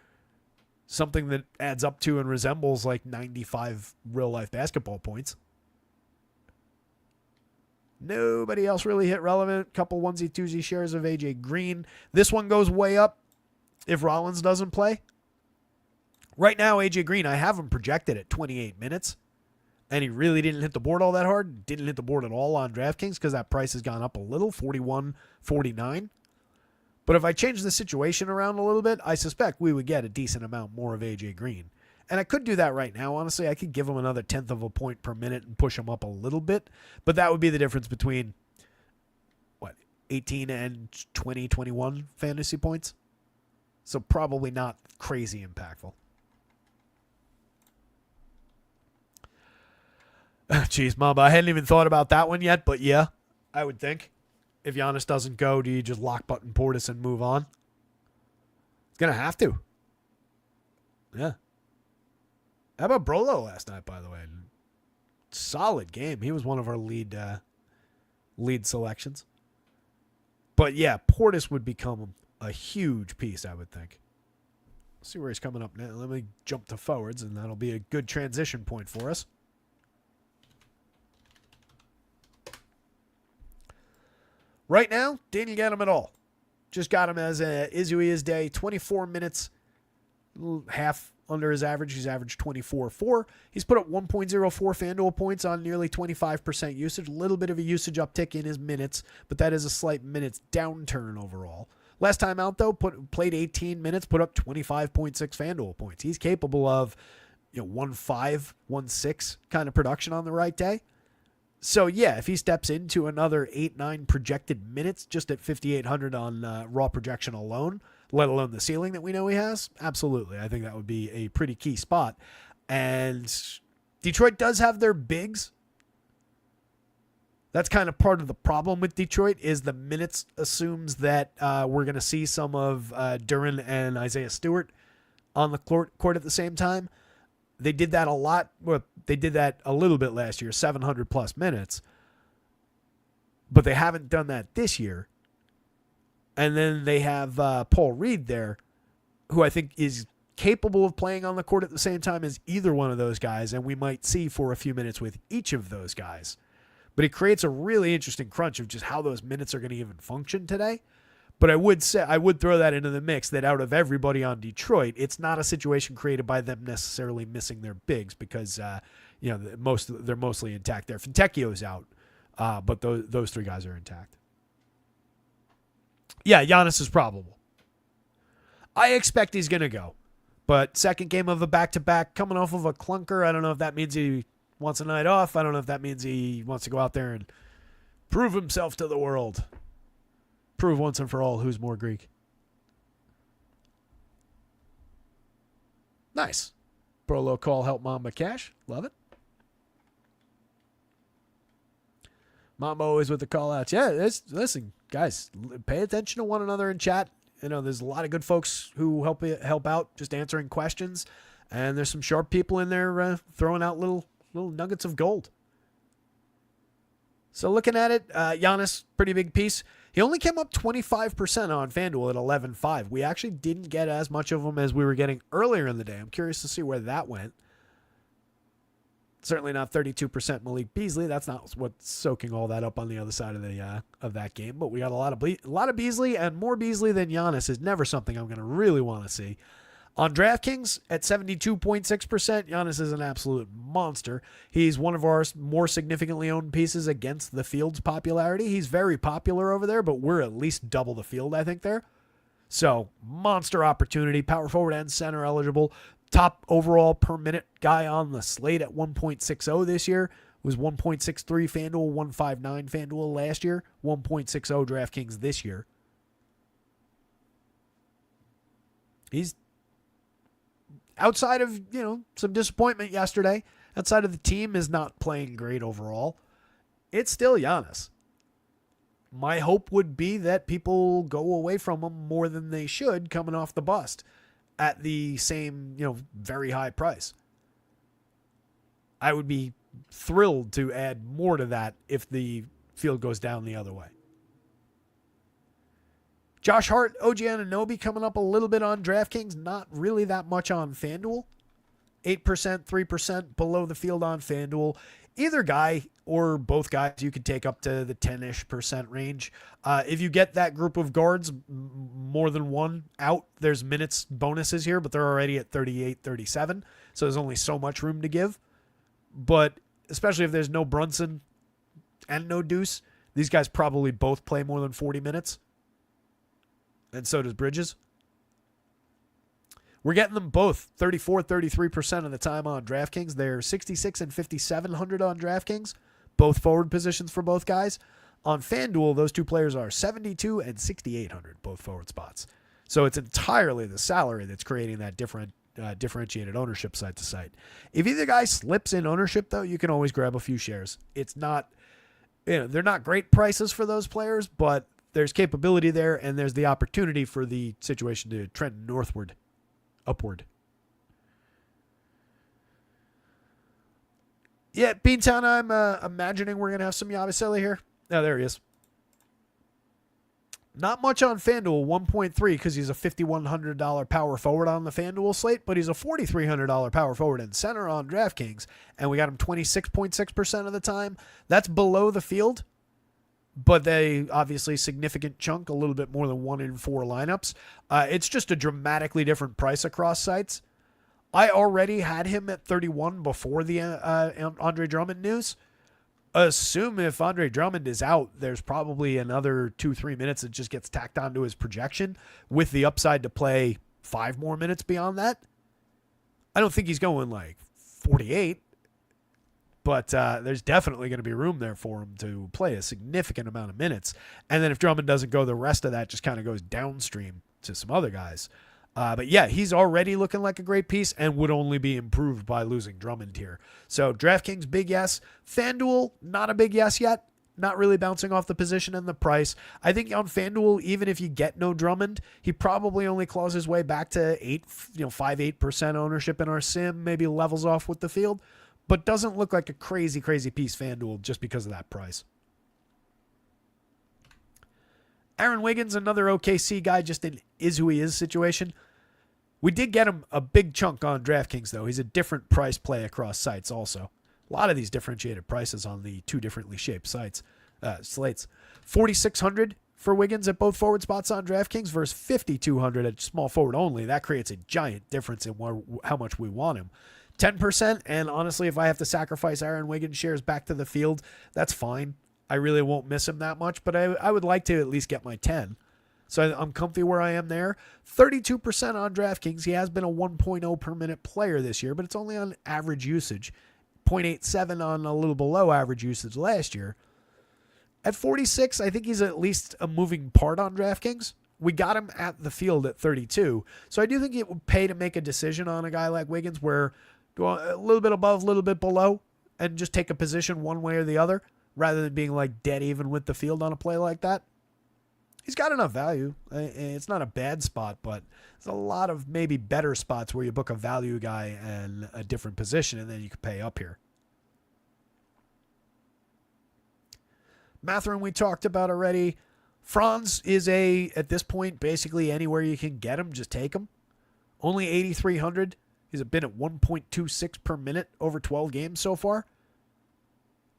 something that adds up to and resembles like 95 real-life basketball points. Nobody else really hit relevant. Couple onesie-twosie shares of AJ Green. This one goes way up if Rollins doesn't play. Right now, AJ Green, I have him projected at 28 minutes, and he really didn't hit the board all that hard. Didn't hit the board at all on DraftKings because that price has gone up a little, 41.49. But if I change the situation around a little bit, I suspect we would get a decent amount more of AJ Green. And I could do that right now, honestly. I could give him another 1/10 of a point per minute and push him up a little bit. But that would be the difference between, 18 and 20, 21 fantasy points? So probably not crazy impactful. Jeez, Mamba, I hadn't even thought about that one yet, but yeah, I would think. If Giannis doesn't go, do you just lock button Portis and move on? It's going to have to. Yeah. How about Brolo last night, by the way? Solid game. He was one of our lead selections. But yeah, Portis would become a huge piece, I would think. Let's see where he's coming up now. Let me jump to forwards, and that'll be a good transition point for us. Right now, didn't get him at all. Just got him as a is who he is day. 24 minutes, half under his average. He's averaged 24.4. He's put up 1.04 FanDuel points on nearly 25% usage. A little bit of a usage uptick in his minutes, but that is a slight minutes downturn overall. Last time out, though, played 18 minutes, put up 25.6 FanDuel points. He's capable of 1.5, 1.6 kind of production on the right day. So, yeah, if he steps into another 8-9 projected minutes just at 5,800 on raw projection alone, let alone the ceiling that we know he has, absolutely. I think that would be a pretty key spot. And Detroit does have their bigs. That's kind of part of the problem with Detroit is the minutes assumes that we're going to see some of Duren and Isaiah Stewart on the court at the same time. They did that a lot. Well, they did that a little bit last year, 700 plus minutes. But they haven't done that this year. And then they have Paul Reed there, who I think is capable of playing on the court at the same time as either one of those guys. And we might see for a few minutes with each of those guys. But it creates a really interesting crunch of just how those minutes are going to even function today. But I would throw that into the mix that out of everybody on Detroit, it's not a situation created by them necessarily missing their bigs because they're mostly intact there. Fontecchio's out, but those three guys are intact. Yeah, Giannis is probable. I expect he's going to go. But second game of a back-to-back, coming off of a clunker, I don't know if that means he wants a night off. I don't know if that means he wants to go out there and prove himself to the world. Prove once and for all who's more Greek. Nice. Prolo call help Mamba cash. Love it. Mamba always with the call outs. Yeah, listen, guys, pay attention to one another in chat. There's a lot of good folks who help out just answering questions. And there's some sharp people in there throwing out little nuggets of gold. So looking at it, Giannis, pretty big piece. He only came up 25% on FanDuel at 11.5. We actually didn't get as much of him as we were getting earlier in the day. I'm curious to see where that went. Certainly not 32% Malik Beasley. That's not what's soaking all that up on the other side of that game. But we got a lot of Beasley, and more Beasley than Giannis is never something I'm going to really want to see. On DraftKings, at 72.6%, Giannis is an absolute monster. He's one of our more significantly owned pieces against the field's popularity. He's very popular over there, but we're at least double the field, I think, there. So, monster opportunity. Power forward and center eligible. Top overall per minute guy on the slate at 1.60 this year. Was 1.63 FanDuel, 1.59 FanDuel last year. 1.60 DraftKings this year. He's outside of, some disappointment yesterday, outside of the team is not playing great overall, it's still Giannis. My hope would be that people go away from him more than they should coming off the bust at the same, very high price. I would be thrilled to add more to that if the field goes down the other way. Josh Hart, OG Anunoby coming up a little bit on DraftKings, not really that much on FanDuel. 8%, 3% below the field on FanDuel. Either guy or both guys, you could take up to the 10-ish% range. If you get that group of guards, more than one out, there's minutes bonuses here, but they're already at 38, 37, so there's only so much room to give. But especially if there's no Brunson and no Deuce, these guys probably both play more than 40 minutes. And so does Bridges. We're getting them both 34, 33% of the time on DraftKings. They're 66 and 5,700 on DraftKings. Both forward positions for both guys. On FanDuel, those two players are 72 and 6,800, both forward spots. So it's entirely the salary that's creating that differentiated ownership site to site. If either guy slips in ownership, though, you can always grab a few shares. It's not, they're not great prices for those players, but there's capability there, and there's the opportunity for the situation to trend upward. Yeah, Beantown, I'm imagining we're going to have some Yabusele here. Oh, there he is. Not much on FanDuel, 1.3, because he's a $5,100 power forward on the FanDuel slate, but he's a $4,300 power forward and center on DraftKings, and we got him 26.6% of the time. That's below the field. But they obviously significant chunk, a little bit more than 1 in 4 lineups. It's just a dramatically different price across sites. I already had him at 31 before the Andre Drummond news. Assume if Andre Drummond is out, there's probably another 2-3 minutes that just gets tacked onto his projection with the upside to play 5 more minutes beyond that. I don't think he's going like 48, but there's definitely going to be room there for him to play a significant amount of minutes. And then if Drummond doesn't go, the rest of that just kind of goes downstream to some other guys. But yeah, he's already looking like a great piece and would only be improved by losing Drummond here. So DraftKings, big yes. FanDuel, not a big yes yet. Not really bouncing off the position and the price. I think on FanDuel, even if you get no Drummond, he probably only claws his way back to 5-8% ownership in our sim, maybe levels off with the field, but doesn't look like a crazy piece FanDuel just because of that price. Aaron Wiggins, another OKC guy, just in is who he is situation. We did get him a big chunk on DraftKings, though. He's a different price play across sites also. A lot of these differentiated prices on the 2 differently shaped slates. 4,600 for Wiggins at both forward spots on DraftKings versus 5,200 at small forward only. That creates a giant difference in how much we want him. 10%, and honestly, if I have to sacrifice Aaron Wiggins shares back to the field, that's fine. I really won't miss him that much, but I would like to at least get my 10. So I'm comfy where I am there. 32% on DraftKings. He has been a 1.0 per minute player this year, but it's only on average usage. 0.87 on a little below average usage last year. At 46, I think he's at least a moving part on DraftKings. We got him at the field at 32. So I do think it would pay to make a decision on a guy like Wiggins where go a little bit above, a little bit below, and just take a position one way or the other rather than being like dead even with the field on a play like that. He's got enough value. It's not a bad spot, but there's a lot of maybe better spots where you book a value guy and a different position, and then you could pay up here. Mathurin we talked about already. Franz is at this point, basically anywhere you can get him, just take him. Only 8,300. He's been at 1.26 per minute over 12 games so far.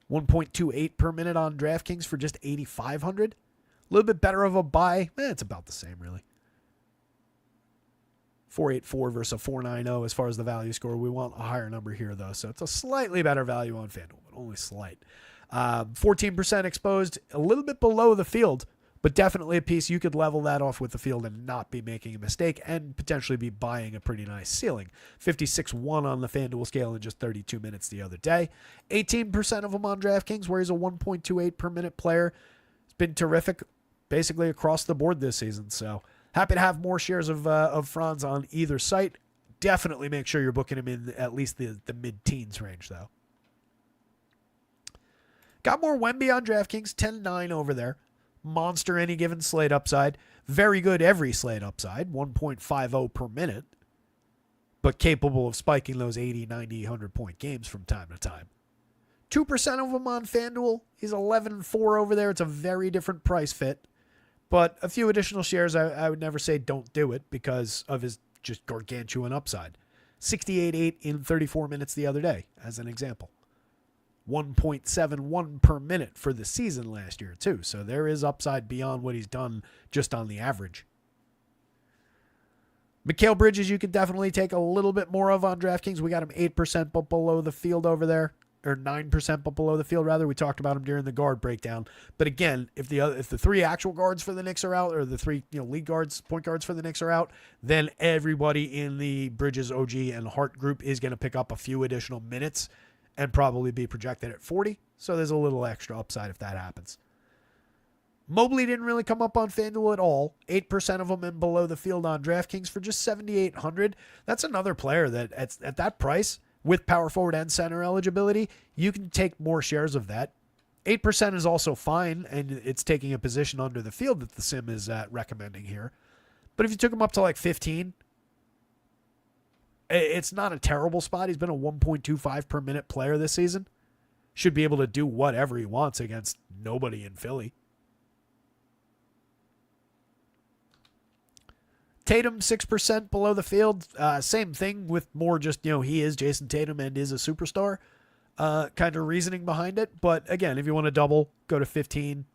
1.28 per minute on DraftKings for just 8,500. A little bit better of a buy. It's about the same, really. 484 versus a 490 as far as the value score. We want a higher number here, though, so it's a slightly better value on FanDuel, but only slight. 14% exposed, a little bit below the field, but definitely a piece you could level that off with the field and not be making a mistake and potentially be buying a pretty nice ceiling. 56-1 on the FanDuel scale in just 32 minutes the other day. 18% of them on DraftKings, where he's a 1.28 per minute player. It's been terrific basically across the board this season. So happy to have more shares of Franz on either site. Definitely make sure you're booking him in at least the mid-teens range, though. Got more Wemby on DraftKings, 10-9 over there. Monster any given slate upside. Very good every slate upside, 1.50 per minute. But capable of spiking those 80, 90, 100-point games from time to time. 2% of them on FanDuel. He's 11-4 over there. It's a very different price fit. But a few additional shares, I would never say don't do it because of his just gargantuan upside. 68-8 in 34 minutes the other day, as an example. 1.71 per minute for the season last year, too. So there is upside beyond what he's done just on the average. Mikal Bridges, you can definitely take a little bit more of on DraftKings. We got him 8% but below the field over there. Or 9% but below the field, rather. We talked about him during the guard breakdown. But again, if the 3 actual guards for the Knicks are out, or the 3 lead guards, point guards for the Knicks are out, then everybody in the Bridges, OG, and Hart group is going to pick up a few additional minutes and probably be projected at 40. So there's a little extra upside if that happens. Mobley didn't really come up on FanDuel at all. 8% of them in below the field on DraftKings for just 7,800. That's another player that at that price, with power forward and center eligibility, you can take more shares of that. 8% is also fine, and it's taking a position under the field that the sim is recommending here. But if you took him up to like 15, it's not a terrible spot. He's been a 1.25 per minute player this season. Should be able to do whatever he wants against nobody in Philly. Tatum, 6% below the field. Same thing with more just, he is Jason Tatum and is a superstar. Kind of reasoning behind it. But again, if you want to double, go to 15.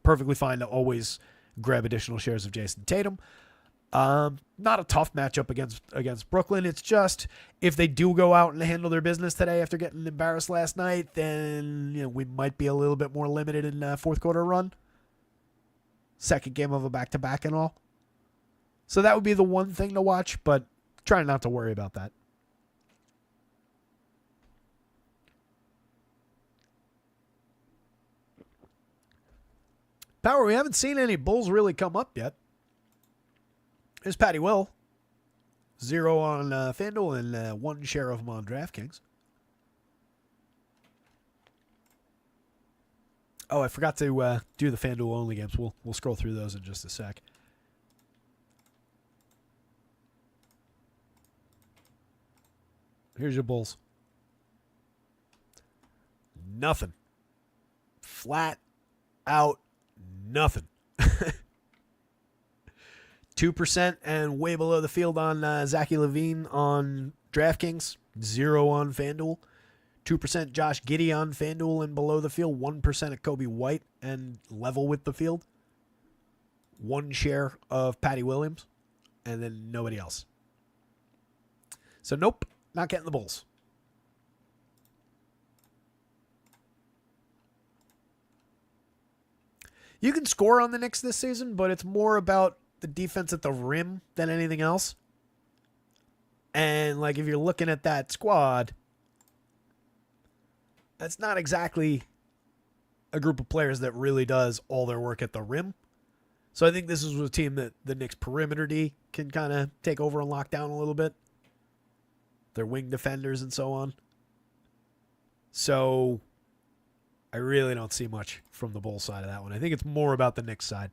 Perfectly fine to always grab additional shares of Jason Tatum. Not a tough matchup against Brooklyn. It's just if they do go out and handle their business today after getting embarrassed last night, then we might be a little bit more limited in fourth quarter run. Second game of a back-to-back and all. So that would be the one thing to watch, but try not to worry about that. Power, we haven't seen any Bulls really come up yet. There's Patty Will. 0 on FanDuel and 1 share of them on DraftKings. Oh, I forgot to do the FanDuel only games. We'll scroll through those in just a sec. Here's your Bulls. Nothing. Flat out nothing. 2% and way below the field on Zachary Levine on DraftKings. 0 on FanDuel. 2% Josh Giddey on FanDuel and below the field. 1% at Kobe White and level with the field. 1 share of Patty Williams. And then nobody else. So nope, not getting the Bulls. You can score on the Knicks this season, but it's more about the defense at the rim than anything else. And like if you're looking at that squad, that's not exactly a group of players that really does all their work at the rim. So I think this is a team that the Knicks perimeter D can kind of take over and lock down a little bit. Their wing defenders and so on. So I really don't see much from the Bulls side of that one. I think it's more about the Knicks side.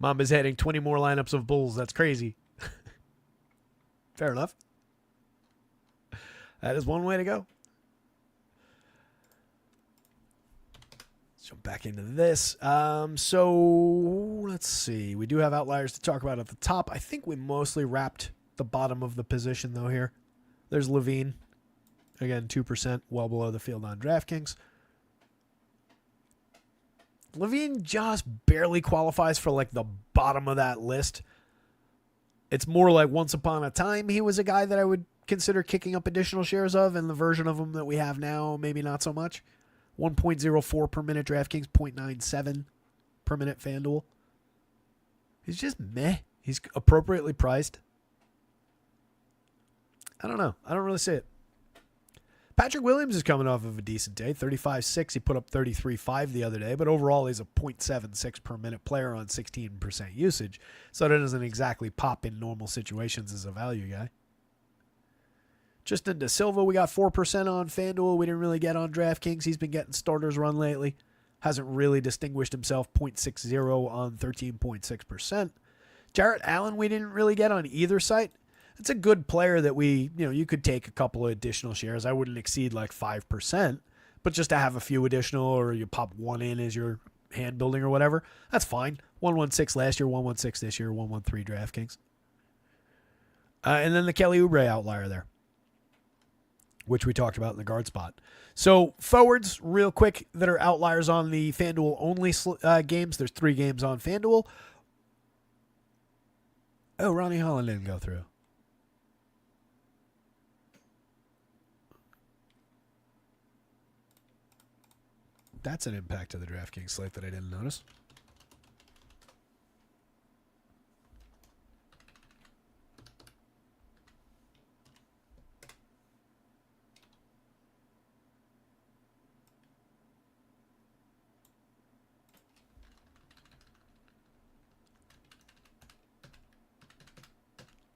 Mamba's adding 20 more lineups of Bulls. That's crazy. Fair enough. That is one way to go. Let's jump back into this. So let's see. We do have outliers to talk about at the top. I think we mostly wrapped the bottom of the position, though, here. There's Levine. Again, 2%, well below the field on DraftKings. Levine just barely qualifies for like the bottom of that list. It's more like once upon a time he was a guy that I would consider kicking up additional shares of, and the version of him that we have now, maybe not so much. 1.04 per minute DraftKings, 0.97 per minute FanDuel. He's just meh. He's appropriately priced. I don't know. I don't really see it. Patrick Williams is coming off of a decent day, 35.6. He put up 33.5 the other day, but overall he's a 0.76 per minute player on 16% usage, so that doesn't exactly pop in normal situations as a value guy. Justin De Silva, we got 4% on FanDuel. We didn't really get on DraftKings. He's been getting starters run lately. Hasn't really distinguished himself, 0.60 on 13.6%. Jarrett Allen, we didn't really get on either site. It's a good player that you could take a couple of additional shares. I wouldn't exceed like 5%, but just to have a few additional, or you pop one in as your hand building or whatever, that's fine. 116 last year, 116 this year, 113 DraftKings. And then the Kelly Oubre outlier there, which we talked about in the guard spot. So forwards, real quick, that are outliers on the FanDuel only games. There's 3 games on FanDuel. Oh, Ronnie Holland didn't go through. That's an impact to the DraftKings slate that I didn't notice.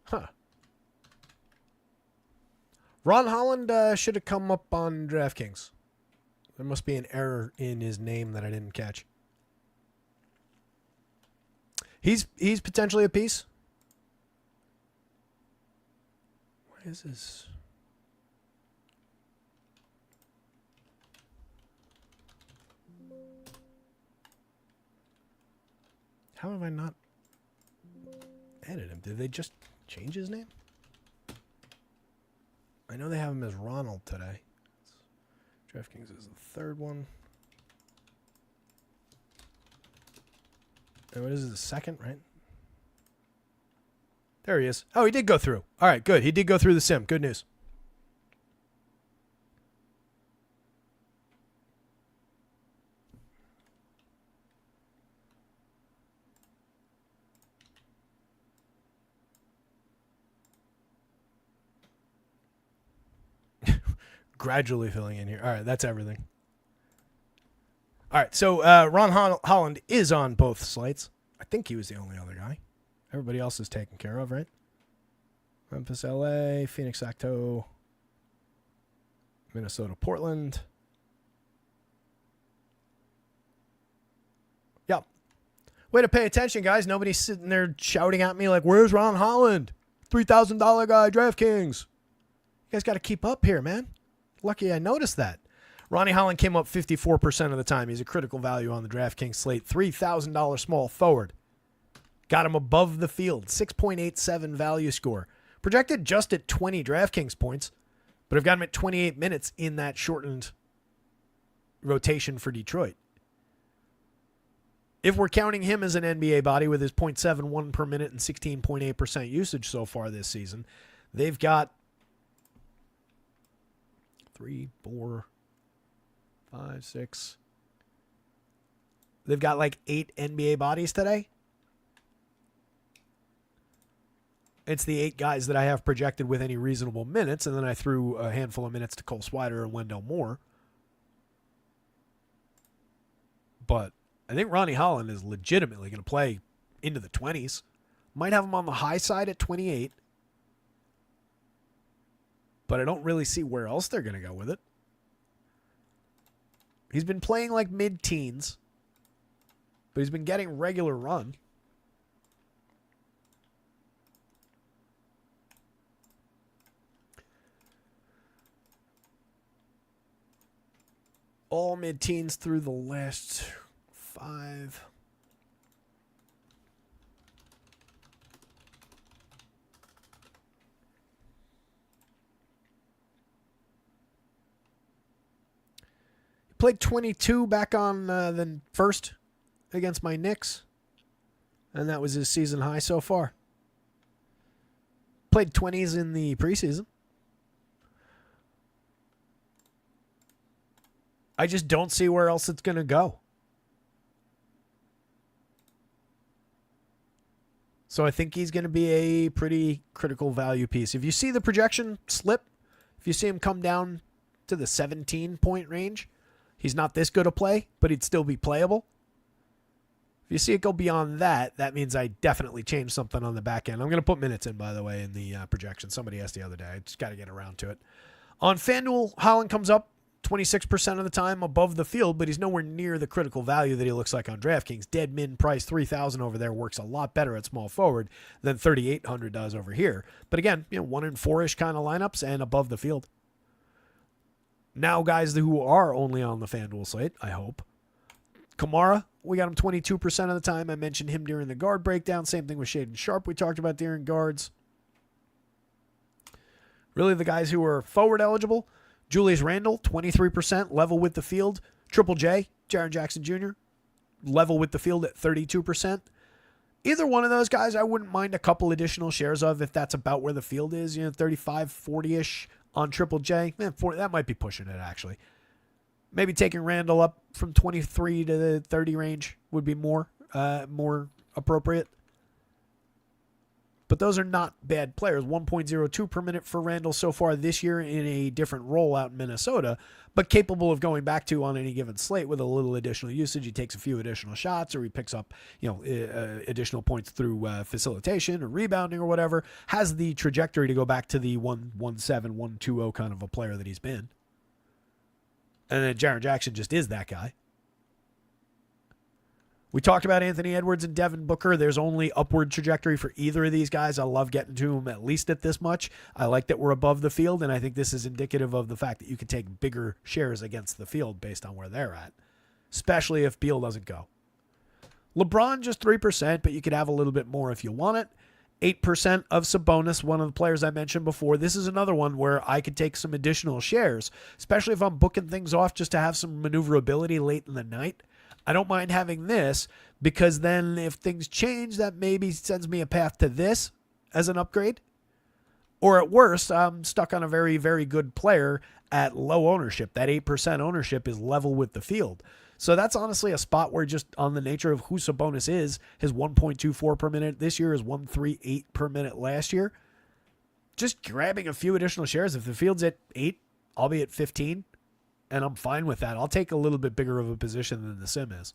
Huh. Ron Holland should have come up on DraftKings. There must be an error in his name that I didn't catch. He's potentially a piece. Why is this? How have I not added him? Did they just change his name? I know they have him as Ronald today. DraftKings is the third one. What is it, the second, right? There he is. Oh, he did go through. All right, good. He did go through the sim. Good news. Gradually filling in here. All right, that's everything. All right, so Ron Holland is on both slates. I think he was the only other guy. Everybody else is taken care of, right? Memphis, LA, Phoenix, Acto, Minnesota, Portland. Yep. Way to pay attention, guys. Nobody's sitting there shouting at me like, where's Ron Holland? $3,000 guy, DraftKings. You guys got to keep up here, man. Lucky I noticed that. Ronnie Holland came up 54% of the time. He's a critical value on the DraftKings slate. $3,000 small forward. Got him above the field. 6.87 value score. Projected just at 20 DraftKings points, but I've got him at 28 minutes in that shortened rotation for Detroit. If we're counting him as an NBA body with his .71 per minute and 16.8% usage so far this season, they've got 3, 4, 5, 6. They've got like 8 NBA bodies today. It's the 8 guys that I have projected with any reasonable minutes, and then I threw a handful of minutes to Cole Swider and Wendell Moore. But I think Ronnie Holland is legitimately going to play into the 20s. Might have him on the high side at 28. But I don't really see where else they're going to go with it. He's been playing like mid-teens, but he's been getting regular run. All mid-teens through the last 5. Played 22 back on the first against my Knicks, and that was his season high so far. Played 20s in the preseason. I just don't see where else it's going to go. So I think he's going to be a pretty critical value piece. If you see the projection slip, if you see him come down to the 17-point range, he's not this good a play, but he'd still be playable. If you see it go beyond that, that means I definitely changed something on the back end. I'm going to put minutes in, by the way, in the projection. Somebody asked the other day. I just got to get around to it. On FanDuel, Holland comes up 26% of the time above the field, but he's nowhere near the critical value that he looks like on DraftKings. Dead min price $3,000 over there works a lot better at small forward than $3,800 does over here. But again, 1 in 4-ish kind of lineups and above the field. Now guys who are only on the FanDuel slate, I hope. Kamara, we got him 22% of the time. I mentioned him during the guard breakdown. Same thing with Shaden Sharp we talked about during guards. Really the guys who are forward eligible, Julius Randle, 23%, level with the field. Triple J, Jaren Jackson Jr., level with the field at 32%. Either one of those guys I wouldn't mind a couple additional shares of if that's about where the field is, 35, 40-ish on Triple J. That might be pushing it, actually. Maybe taking Randle up from 23 to the 30 range would be more appropriate. But those are not bad players. 1.02 per minute for Randle so far this year in a different role out in Minnesota, but capable of going back to on any given slate with a little additional usage. He takes a few additional shots, or he picks up additional points through facilitation or rebounding or whatever. Has the trajectory to go back to the 117, 120 kind of a player that he's been. And then Jaren Jackson just is that guy. We talked about Anthony Edwards and Devin Booker. There's only upward trajectory for either of these guys. I love getting to them at least at this much. I like that we're above the field, and I think this is indicative of the fact that you can take bigger shares against the field based on where they're at, especially if Beal doesn't go. LeBron just 3%, but you could have a little bit more if you want it. 8% of Sabonis, one of the players I mentioned before. This is another one where I could take some additional shares, especially if I'm booking things off just to have some maneuverability late in the night. I don't mind having this because then if things change, that maybe sends me a path to this as an upgrade. Or at worst, I'm stuck on a very, very good player at low ownership. That 8% ownership is level with the field. So that's honestly a spot where just on the nature of who Sabonis is, his 1.24 per minute this year is 1.38 per minute last year. Just grabbing a few additional shares. If the field's at 8, I'll be at 15, and I'm fine with that. I'll take a little bit bigger of a position than the sim is.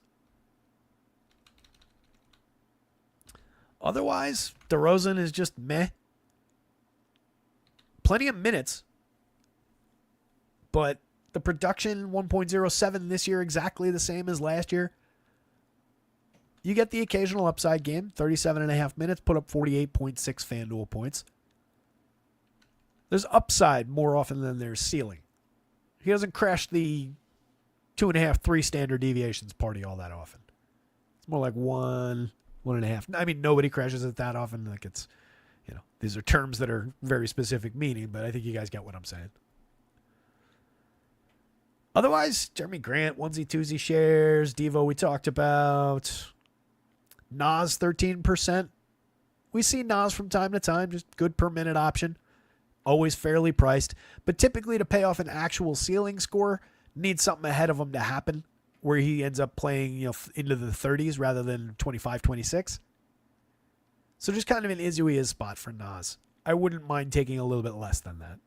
Otherwise, DeRozan is just meh. Plenty of minutes, but the production 1.07 this year, exactly the same as last year. You get the occasional upside game, 37.5 minutes, put up 48.6 FanDuel points. There's upside more often than there's ceiling. He doesn't crash the 2.5, 3 standard deviations party all that often. It's more like 1.5. I mean, nobody crashes it that often. Like it's, these are terms that are very specific meaning, but I think you guys get what I'm saying. Otherwise, Jeremy Grant, onesie, twosie shares. Devo we talked about. Nas, 13%. We see Nas from time to time, just good per minute option. Always fairly priced. But typically to pay off an actual ceiling score, needs something ahead of him to happen where he ends up playing into the 30s rather than 25, 26. So just kind of an is spot for Nas. I wouldn't mind taking a little bit less than that.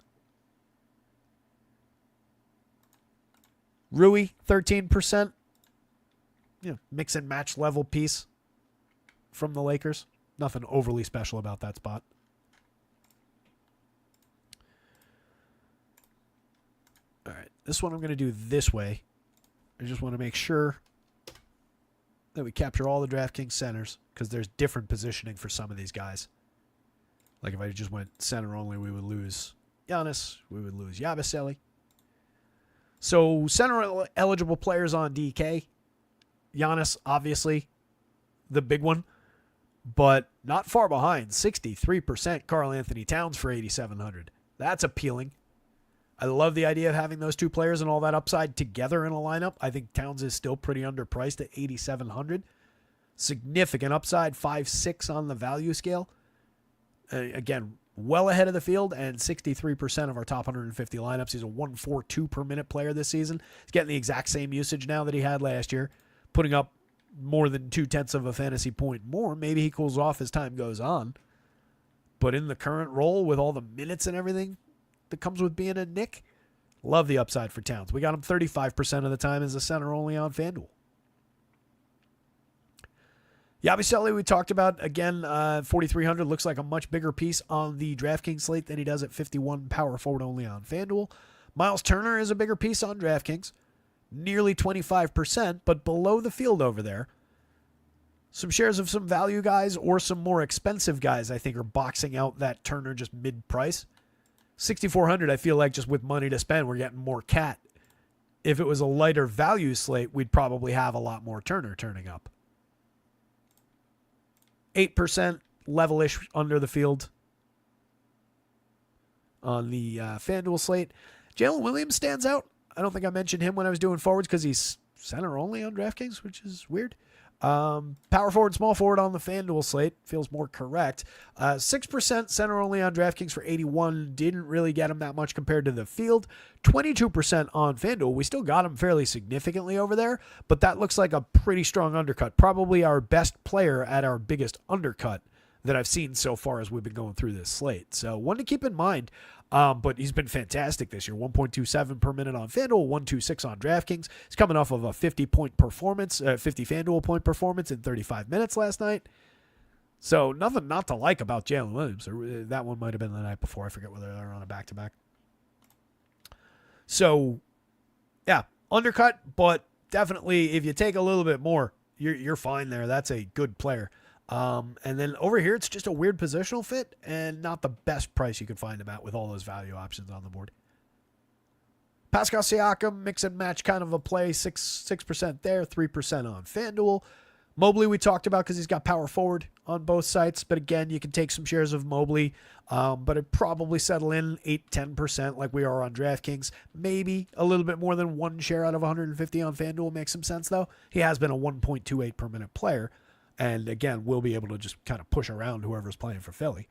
Rui, 13%. Mix and match level piece from the Lakers. Nothing overly special about that spot. All right, this one I'm going to do this way. I just want to make sure that we capture all the DraftKings centers because there's different positioning for some of these guys. Like if I just went center only, we would lose Giannis. We would lose Yabusele. So center eligible players on DK. Giannis, obviously, the big one, but not far behind. 63% Karl Anthony Towns for 8,700. That's appealing. I love the idea of having those two players and all that upside together in a lineup. I think Towns is still pretty underpriced at 8,700. Significant upside, 5.6 on the value scale. Again, well ahead of the field, and 63% of our top 150 lineups. He's a 1.42 per minute player this season. He's getting the exact same usage now that he had last year, putting up more than 0.2 of a fantasy point more. Maybe he cools off as time goes on. But in the current role with all the minutes and everything that comes with being a Knick, love the upside for Towns. We got him 35% of the time as a center only on FanDuel. Yabusele we talked about. Again, 4,300 looks like a much bigger piece on the DraftKings slate than he does at 51 power forward only on FanDuel. Miles Turner is a bigger piece on DraftKings. Nearly 25%, but below the field over there. Some shares of some value guys or some more expensive guys I think are boxing out that Turner just mid-price. 6,400 I feel like just with money to spend we're getting more cat. If it was a lighter value slate, we'd probably have a lot more Turner turning up. 8% level-ish under the field on the FanDuel slate. Jalen Williams stands out. I don't think I mentioned him when I was doing forwards because he's center only on DraftKings, which is weird. Power forward, small forward on the FanDuel slate feels more correct. 6% center only on DraftKings for 81. Didn't really get him that much compared to the field. 22% on FanDuel. We still got him fairly significantly over there, but that looks like a pretty strong undercut. Probably our best player at our biggest undercut that I've seen so far as we've been going through this slate. So one to keep in mind. But he's been fantastic this year. 1.27 per minute on FanDuel, 1.26 on DraftKings. He's coming off of a 50-point performance, 50 FanDuel point performance in 35 minutes last night. So nothing not to like about Jalen Williams. That one might have been the night before. I forget whether they're on a back-to-back. So, yeah, undercut, but definitely if you take a little bit more, you're fine there. That's a good player. And then over here, it's just a weird positional fit and not the best price you could find him at with all those value options on the board. Pascal Siakam, mix and match kind of a play, 6% there, 3% on FanDuel. Mobley we talked about because he's got power forward on both sites. But again, you can take some shares of Mobley, but it'd probably settle in 8-10% like we are on DraftKings. Maybe a little bit more than one share out of 150 on FanDuel makes some sense, though. He has been a 1.28 per minute player. And again, we'll be able to just kind of push around whoever's playing for Philly.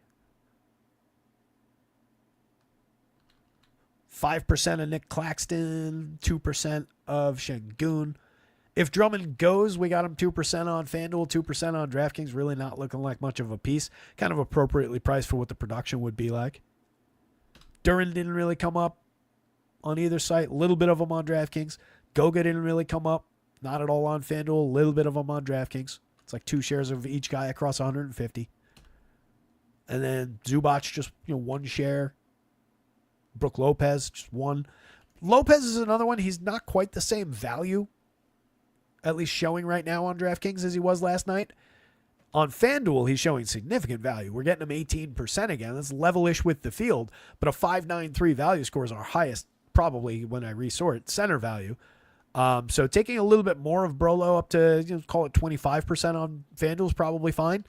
5% of Nick Claxton, 2% of Şengün. If Drummond goes, we got him 2% on FanDuel, 2% on DraftKings. Really not looking like much of a piece. Kind of appropriately priced for what the production would be like. Duran didn't really come up on either site. A little bit of them on DraftKings. Goga didn't really come up. Not at all on FanDuel. A little bit of them on DraftKings. It's like 2 shares of each guy across 150. And then Zubac, just 1 share. Brook Lopez, just 1. Lopez is another one. He's not quite the same value, at least showing right now on DraftKings, as he was last night. On FanDuel, he's showing significant value. We're getting him 18% again. That's level-ish with the field, but a 5.93 value score is our highest, probably, when I resort, center value. So taking a little bit more of Brolo up to, call it 25% on FanDuel is probably fine.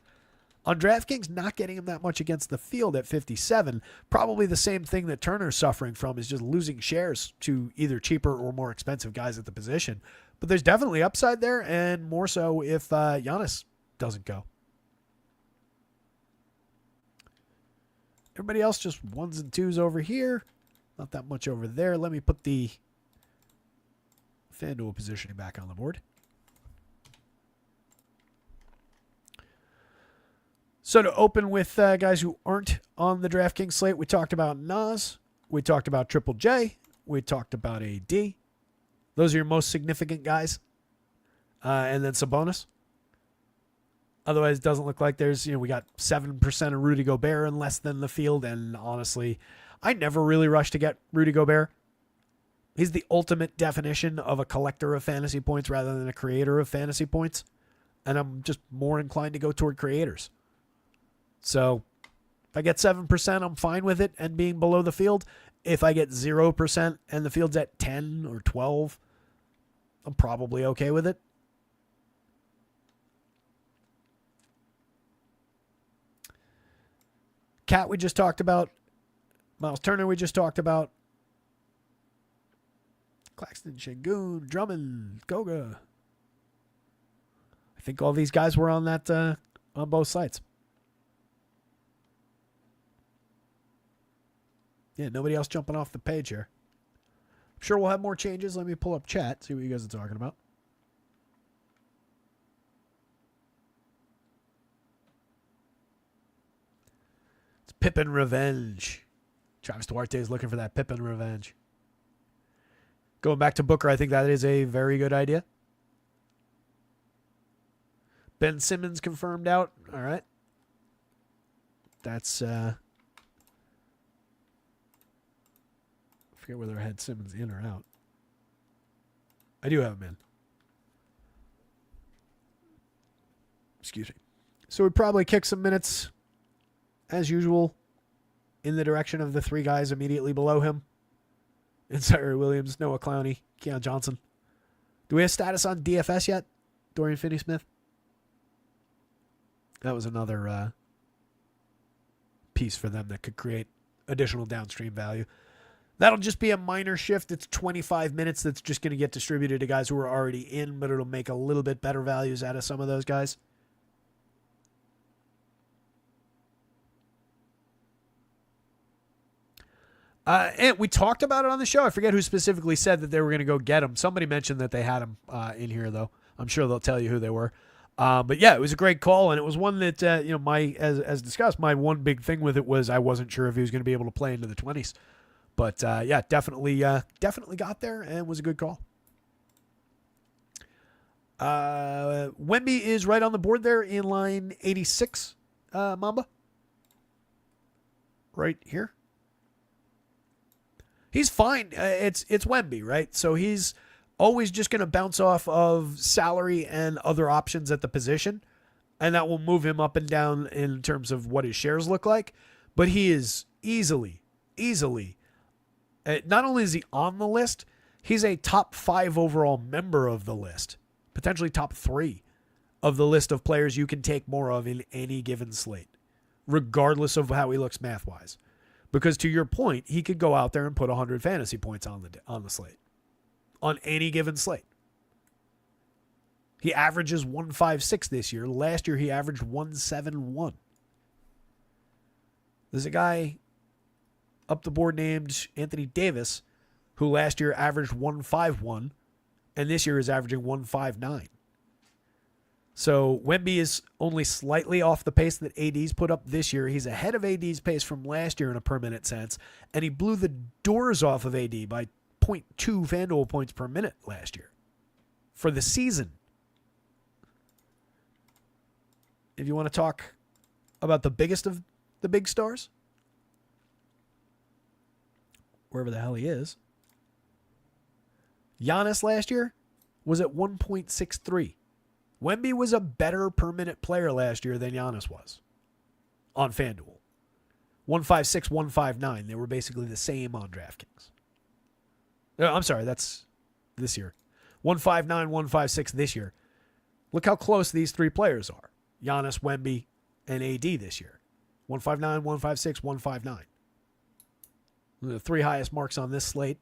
On DraftKings, not getting him that much against the field at 57. Probably the same thing that Turner's suffering from is just losing shares to either cheaper or more expensive guys at the position. But there's definitely upside there, and more so if Giannis doesn't go. Everybody else just 1s and 2s over here. Not that much over there. Let me put the FanDuel positioning back on the board. So to open with guys who aren't on the DraftKings slate, we talked about Nas. We talked about Triple J. We talked about AD. Those are your most significant guys. And then Sabonis. Otherwise, it doesn't look like there's, we got 7% of Rudy Gobert in less than the field. And honestly, I never really rush to get Rudy Gobert. He's the ultimate definition of a collector of fantasy points rather than a creator of fantasy points. And I'm just more inclined to go toward creators. So if I get 7%, I'm fine with it and being below the field. If I get 0% and the field's at 10 or 12, I'm probably okay with it. Cat we just talked about. Miles Turner we just talked about. Claxton, Şengün, Drummond, Goga. I think all these guys were on that on both sites. Yeah, nobody else jumping off the page here. I'm sure we'll have more changes. Let me pull up chat, see what you guys are talking about. It's Pippen revenge. Travis Duarte is looking for that Pippen revenge. Going back to Booker, I think that is a very good idea. Ben Simmons confirmed out. All right. That's... I forget whether I had Simmons in or out. I do have him in. Excuse me. So we probably kick some minutes, as usual, in the direction of the 3 guys immediately below him. Insire Williams, Noah Clowney, Keon Johnson. Do we have status on DFS yet? Dorian Finney-Smith? That was another piece for them that could create additional downstream value. That'll just be a minor shift. It's 25 minutes that's just going to get distributed to guys who are already in, but it'll make a little bit better values out of some of those guys. And we talked about it on the show. I forget who specifically said that they were going to go get him. Somebody mentioned that they had him in here, though. I'm sure they'll tell you who they were. But yeah, it was a great call, and it was one that as discussed, my one big thing with it was I wasn't sure if he was going to be able to play into the 20s. But yeah, definitely got there and was a good call. Wemby is right on the board there in line 86. Mamba, right here. He's fine. It's Wemby, right? So he's always just going to bounce off of salary and other options at the position, and that will move him up and down in terms of what his shares look like. But he is easily, not only is he on the list, he's a top 5 overall member of the list, potentially top 3. of the list of players you can take more of in any given slate, regardless of how he looks math-wise. Because to your point, he could go out there and put 100 fantasy points on the slate, on any given slate. He averages 156 this year. Last year, he averaged 171. There's a guy up the board named Anthony Davis, who last year averaged 151, and this year is averaging 159. So Wemby is only slightly off the pace that AD's put up this year. He's ahead of AD's pace from last year in a per minute sense, and he blew the doors off of AD by 0.2 FanDuel points per minute last year for the season. If you want to talk about the biggest of the big stars, wherever the hell he is, Giannis last year was at 1.63. Wemby was a better per minute player last year than Giannis was on FanDuel. 156, 159. They were basically the same on DraftKings. I'm sorry, that's this year. 159, 156 this year. Look how close these three players are. Giannis, Wemby, and AD this year. 159, 156, 159. The three highest marks on this slate.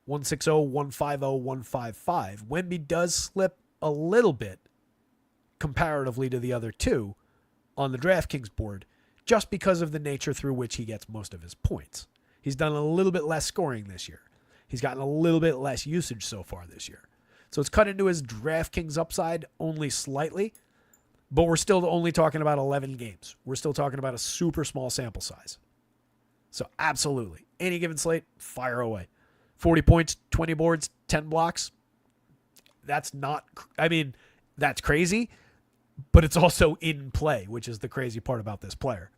160, 150, 155. Wemby does slip a little bit comparatively to the other two on the DraftKings board just because of the nature through which he gets most of his points. He's done a little bit less scoring this year. He's gotten a little bit less usage so far this year. So it's cut into his DraftKings upside only slightly, but we're still only talking about 11 games. We're still talking about a super small sample size. So absolutely, any given slate, fire away. 40 points, 20 boards, 10 blocks. That's crazy, but it's also in play, which is the crazy part about this player.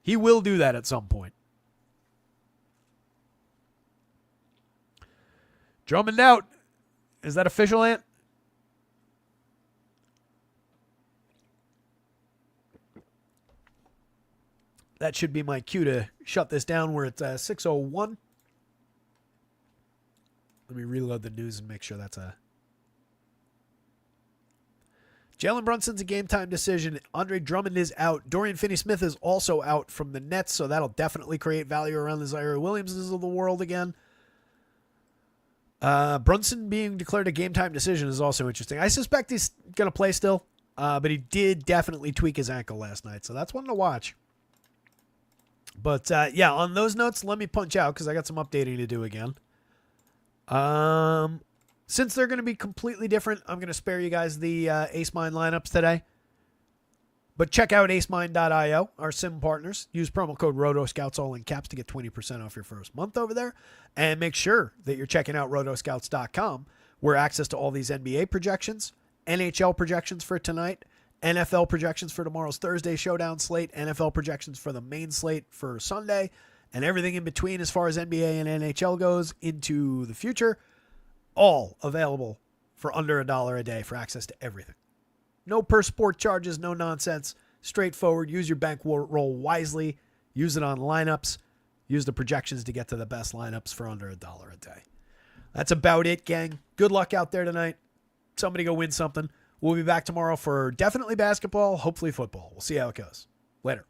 He will do that at some point. Drummond out. Is that official, Ant? That should be my cue to shut this down. We're at 6:01. Let me reload the news and make sure that's a... Jalen Brunson's a game-time decision. Andre Drummond is out. Dorian Finney-Smith is also out from the Nets, so that'll definitely create value around the Zaire Williamses of the world again. Brunson being declared a game-time decision is also interesting. I suspect he's going to play still, but he did definitely tweak his ankle last night, so that's one to watch. But, yeah, on those notes, let me punch out because I got some updating to do again. Since they're going to be completely different, I'm going to spare you guys the AceMine lineups today. But check out acemine.io, our sim partners. Use promo code RotoScouts, all in caps, to get 20% off your first month over there. And make sure that you're checking out rotoscouts.com, where access to all these NBA projections, NHL projections for tonight, NFL projections for tomorrow's Thursday showdown slate, NFL projections for the main slate for Sunday, and everything in between as far as NBA and NHL goes into the future, all available for under $1 a day for access to everything. No per sport charges, no nonsense, straightforward. Use your bankroll wisely. Use it on lineups. Use the projections to get to the best lineups for under $1 a day. That's about it, gang. Good luck out there tonight. Somebody go win something. We'll be back tomorrow for definitely basketball, hopefully football. We'll see how it goes. Later.